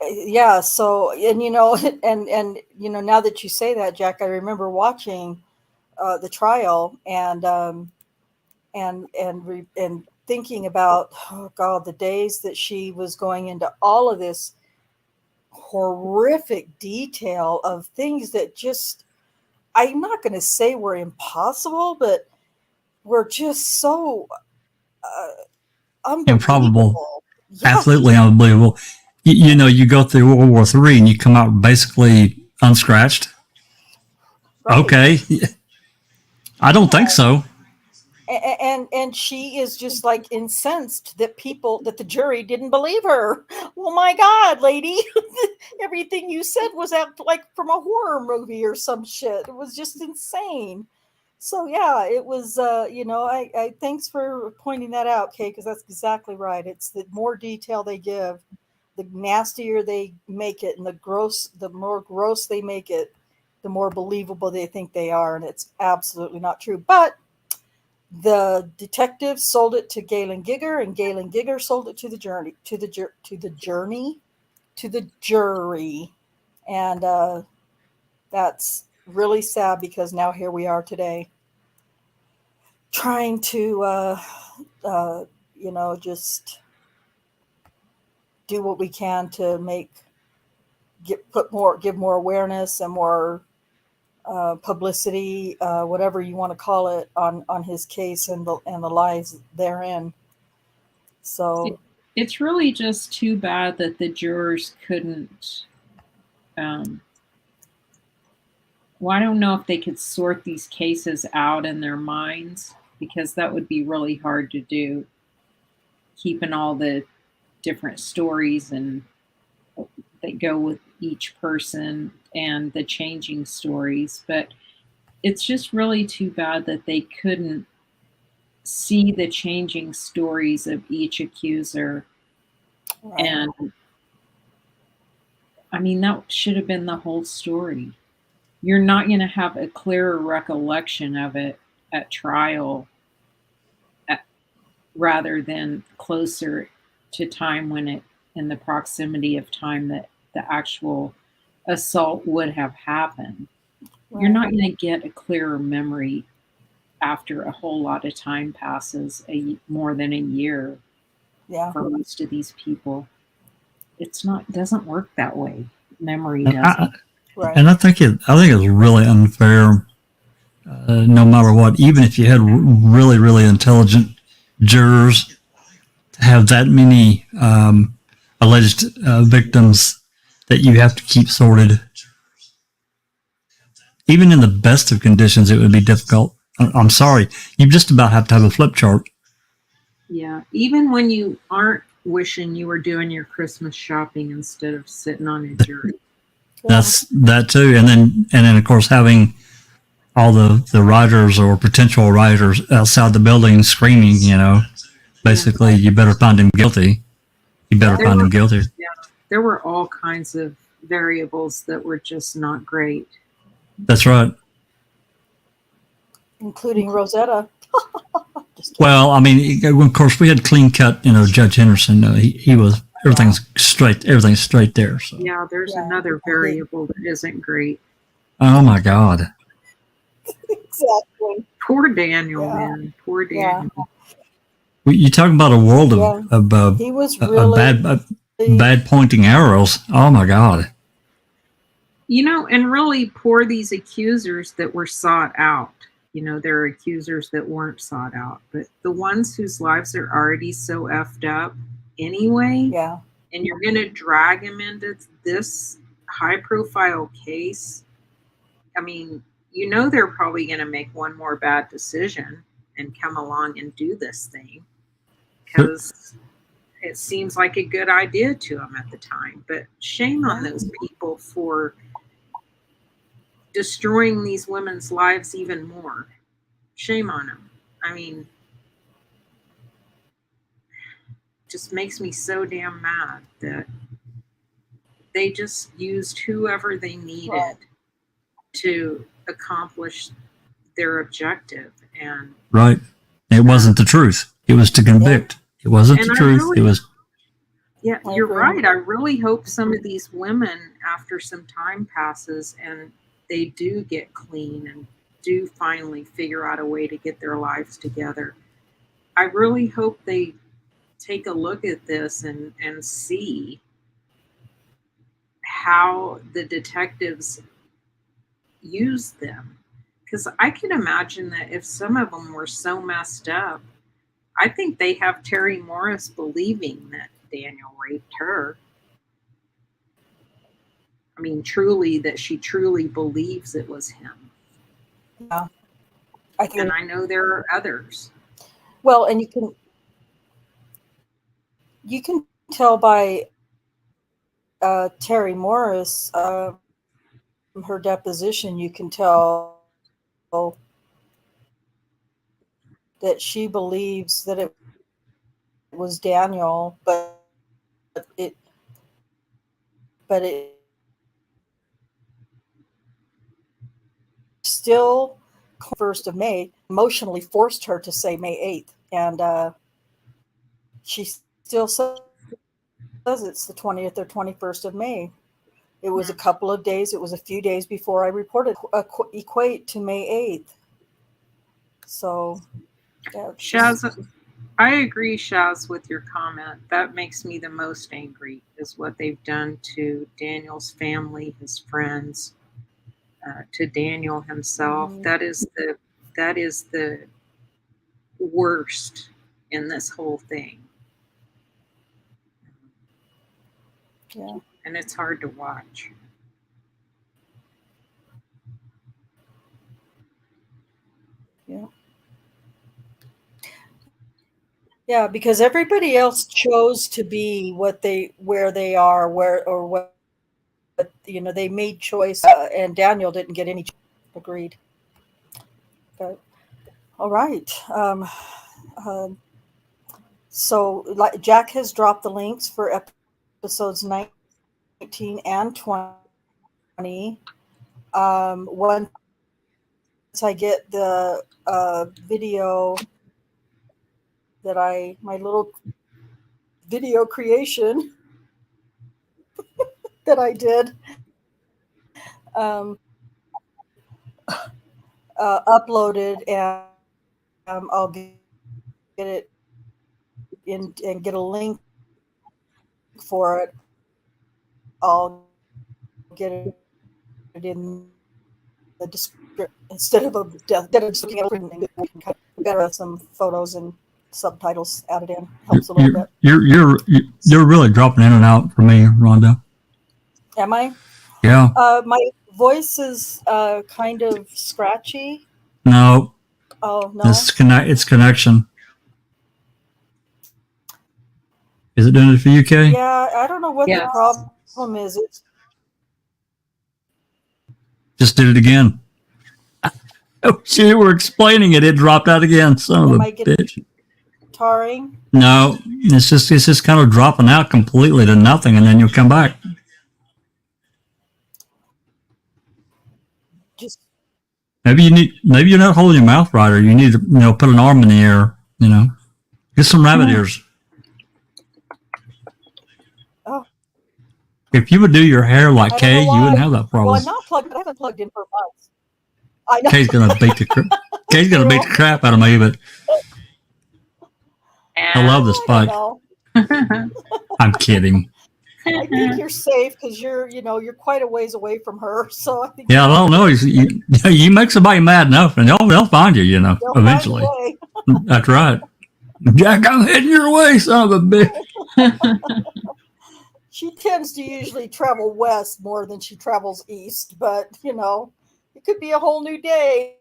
[SPEAKER 1] Yeah. So, and now that you say that, Jack, I remember watching the trial and thinking about, oh God, the days that she was going into all of this horrific detail of things that just, I'm not going to say were impossible, but were just so
[SPEAKER 3] improbable, absolutely unbelievable. You go through World War III and you come out basically unscratched. Right. Okay, I don't think so.
[SPEAKER 1] And she is just like incensed that the jury didn't believe her. Well, my God, lady, everything you said was out like from a horror movie or some shit. It was just insane. So yeah, it was. I thanks for pointing that out, Kay, because that's exactly right. It's the more detail they give, the nastier they make it, and the more gross they make it, the more believable they think they are, and it's absolutely not true. But the detective sold it to Galen Gigger, and Galen Gigger sold it to the jury, and that's really sad because now here we are today, trying to just do what we can to give more awareness and more publicity, whatever you want to call it, on his case and the lies therein. So
[SPEAKER 4] it's really just too bad that the jurors couldn't. Well, I don't know if they could sort these cases out in their minds, because that would be really hard to do, keeping all the different stories and that go with each person and the changing stories. But it's just really too bad that they couldn't see the changing stories of each accuser. Right. And I mean, that should have been the whole story. You're not going to have a clearer recollection of it at trial rather than closer to time in the proximity of time that the actual assault would have happened. you're not going to get a clearer memory after a whole lot of time passes, more than a year. For most of these people, doesn't work that way. Memory doesn't.
[SPEAKER 3] And I think it's really unfair. No matter what, even if you had really, really intelligent jurors, to have that many alleged victims that you have to keep sorted. Even in the best of conditions, it would be difficult. I'm sorry. You just about have to have a flip chart.
[SPEAKER 4] Yeah. Even when you aren't wishing you were doing your Christmas shopping instead of sitting on a jury.
[SPEAKER 3] That's that too. And then of course having all the writers or potential writers outside the building screaming, basically you better find him guilty. You better find him guilty.
[SPEAKER 4] Yeah. There were all kinds of variables that were just not great.
[SPEAKER 3] That's right.
[SPEAKER 1] Including Rosetta.
[SPEAKER 3] Well, I mean, of course, we had clean cut. Judge Henderson. He was everything's straight there. So.
[SPEAKER 4] Yeah, there's another variable that isn't great.
[SPEAKER 3] Oh my God.
[SPEAKER 1] Exactly.
[SPEAKER 4] Poor Daniel, man. Poor Daniel.
[SPEAKER 3] You talk about a world of
[SPEAKER 1] he was really
[SPEAKER 3] bad pointing arrows. Oh my God.
[SPEAKER 4] And really poor these accusers that were sought out. There are accusers that weren't sought out, but the ones whose lives are already so effed up anyway, and you're going to drag them into this high-profile case. I mean, they're probably going to make one more bad decision and come along and do this thing because it seems like a good idea to them at the time. But shame on those people for destroying these women's lives even more. Shame on them. I mean, just makes me so damn mad that they just used whoever they needed to accomplish their objective. And
[SPEAKER 3] right, it wasn't the truth. It was to convict. It wasn't the truth. It was.
[SPEAKER 4] Yeah, you're right. I really hope some of these women, after some time passes and they do get clean and do finally figure out a way to get their lives together, I really hope they take a look at this and see how the detectives use them. Because I can imagine that if some of them were so messed up, I think they have Terry Morris believing that Daniel raped her. I mean, truly, that she truly believes it was him.
[SPEAKER 1] Yeah.
[SPEAKER 4] And I know there are others.
[SPEAKER 1] Well, and you can tell by Terry Morris, her deposition, you can tell that she believes that it was Daniel, but it still 1st of May emotionally forced her to say May 8th, and she still says it's the 20th or 21st of May. It was a couple of days. It was a few days before I reported equate to May 8th. So,
[SPEAKER 4] Shaz, I agree, Shaz, with your comment. That makes me the most angry is what they've done to Daniel's family, his friends, to Daniel himself.
[SPEAKER 1] Mm-hmm.
[SPEAKER 4] That is the worst in this whole thing.
[SPEAKER 1] Yeah.
[SPEAKER 4] And it's hard to watch.
[SPEAKER 1] Yeah. Yeah, because everybody else chose to be where they are, what they made choice, and Daniel didn't get any. Agreed. But all right. So Jack has dropped the links for episodes 19 and 20. Once I get the video my little video creation that I did, uploaded, and I'll get it in and get a link for it. I'll get it in the description instead of just looking at it. We can kind of better have some photos and subtitles added in. Helps a little bit.
[SPEAKER 3] You're really dropping in and out for me, Rhonda.
[SPEAKER 1] Am I?
[SPEAKER 3] Yeah.
[SPEAKER 1] My voice is kind of scratchy.
[SPEAKER 3] No.
[SPEAKER 1] Oh no.
[SPEAKER 3] It's connection. Is it doing it for you, Kay?
[SPEAKER 1] Yeah, I don't know what the problem is. It's
[SPEAKER 3] just did it again. Oh, you were explaining it. It dropped out again. Son of a bitch.
[SPEAKER 1] Tarring?
[SPEAKER 3] No, it's just kind of dropping out completely to nothing, and then you'll come back.
[SPEAKER 1] Just
[SPEAKER 3] maybe you're not holding your mouth right, or you need to put an arm in the air. Get some rabbit ears.
[SPEAKER 1] Oh.
[SPEAKER 3] If you would do your hair like Kay, you wouldn't have that problem.
[SPEAKER 1] Well, I'm not plugged. I haven't plugged in for months. I know.
[SPEAKER 3] Kay's gonna beat the crap out of me, but I love this bike. I'm kidding.
[SPEAKER 1] I think you're safe because you're quite a ways away from her. So I think.
[SPEAKER 3] Yeah, I don't know. You make somebody mad enough, and they'll find you.
[SPEAKER 1] They'll
[SPEAKER 3] Eventually. That's right. Jack, I'm heading your way, son of a bitch.
[SPEAKER 1] She tends to usually travel west more than she travels east, but it could be a whole new day.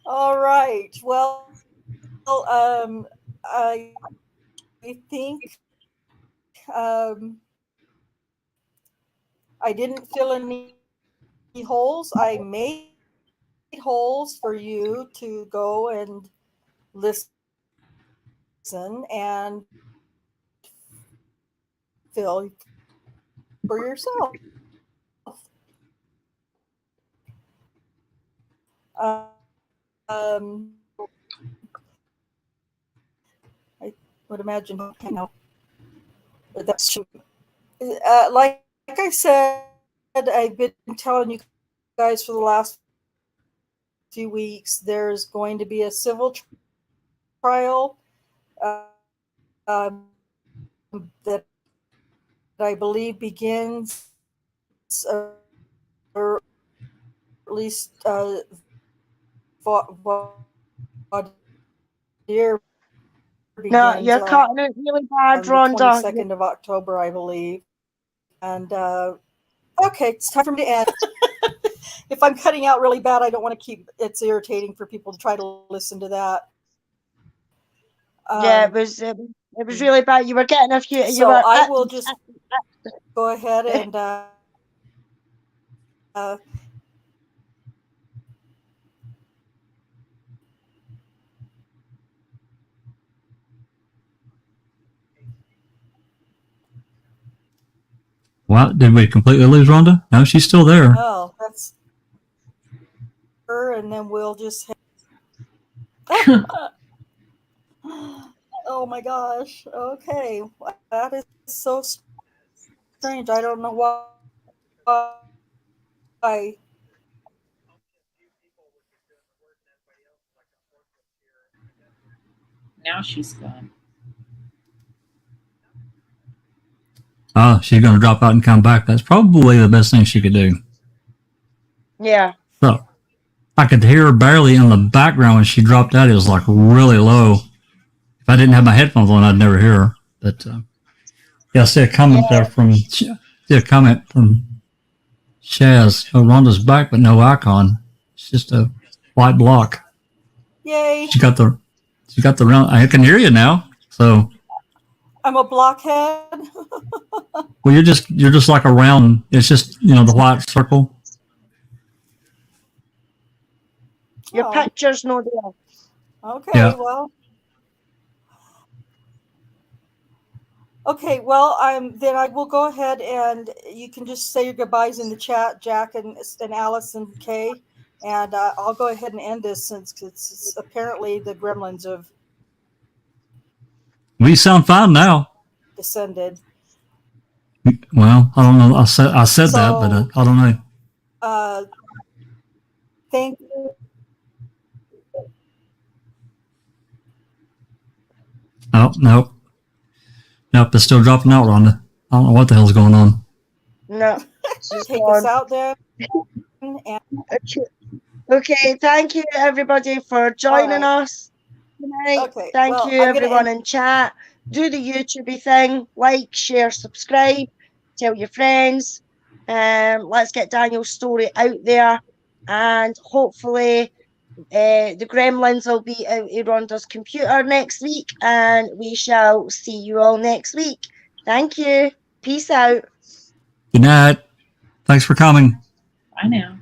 [SPEAKER 1] All right. Well, I think I didn't fill any holes. I made holes for you to go and listen and fill for yourself. I would imagine, but that's like I said, I've been telling you guys for the last few weeks, there's going to be a civil trial that I believe begins, or at least
[SPEAKER 2] no, you're cutting it really bad, Rhonda.
[SPEAKER 1] 22nd of October, I believe. And okay, it's time for me to end. If I'm cutting out really bad, I don't want to keep. It's irritating for people to try to listen to that.
[SPEAKER 2] Yeah, it was really bad. You were getting a few.
[SPEAKER 1] So I will just go ahead and
[SPEAKER 3] Well, did we completely lose Rhonda? No, she's still there.
[SPEAKER 1] Oh, that's her, and then we'll just. Oh my gosh! Okay, that is so strange. I don't know why.
[SPEAKER 4] Now she's gone.
[SPEAKER 3] Oh, she's going to drop out and come back. That's probably the best thing she could do.
[SPEAKER 2] Yeah.
[SPEAKER 3] So I could hear her barely in the background when she dropped out. It was like really low. If I didn't have my headphones on, I'd never hear her. But yeah, I see a comment there from Shaz. Oh, Rhonda's back, but no icon. It's just a white block.
[SPEAKER 1] Yay!
[SPEAKER 3] She got the round. I can hear you now. So
[SPEAKER 1] I'm a blockhead.
[SPEAKER 3] well, you're just like a round. It's just the white circle.
[SPEAKER 2] Your picture's not there.
[SPEAKER 1] Okay,
[SPEAKER 3] yeah.
[SPEAKER 1] Well. Okay, well, then I will go ahead and you can just say your goodbyes in the chat, Jack and Alice and Kay, and I'll go ahead and end this since it's apparently the gremlins have.
[SPEAKER 3] We sound fine now.
[SPEAKER 1] Descended.
[SPEAKER 3] Well, I don't know. I said
[SPEAKER 1] So,
[SPEAKER 3] that, but I don't know.
[SPEAKER 1] Thank you.
[SPEAKER 3] Oh, nope. Nope, it's still dropping out, Rhonda. I don't know what the hell's going on.
[SPEAKER 2] No, she's
[SPEAKER 1] Take us
[SPEAKER 2] gone.
[SPEAKER 1] out there. And,
[SPEAKER 2] Okay, thank you everybody for joining
[SPEAKER 1] right.
[SPEAKER 2] us tonight.
[SPEAKER 1] Okay,
[SPEAKER 2] Thank
[SPEAKER 1] well,
[SPEAKER 2] you
[SPEAKER 1] I'm gonna
[SPEAKER 2] everyone
[SPEAKER 1] end.
[SPEAKER 2] in chat. Do the YouTubey thing, like, share, subscribe, tell your friends. Let's get Daniel's story out there, and hopefully the gremlins will be out of Rhonda's computer next week, and we shall see you all next week. Thank you. Peace out.
[SPEAKER 3] Good night. Thanks for coming.
[SPEAKER 4] I know.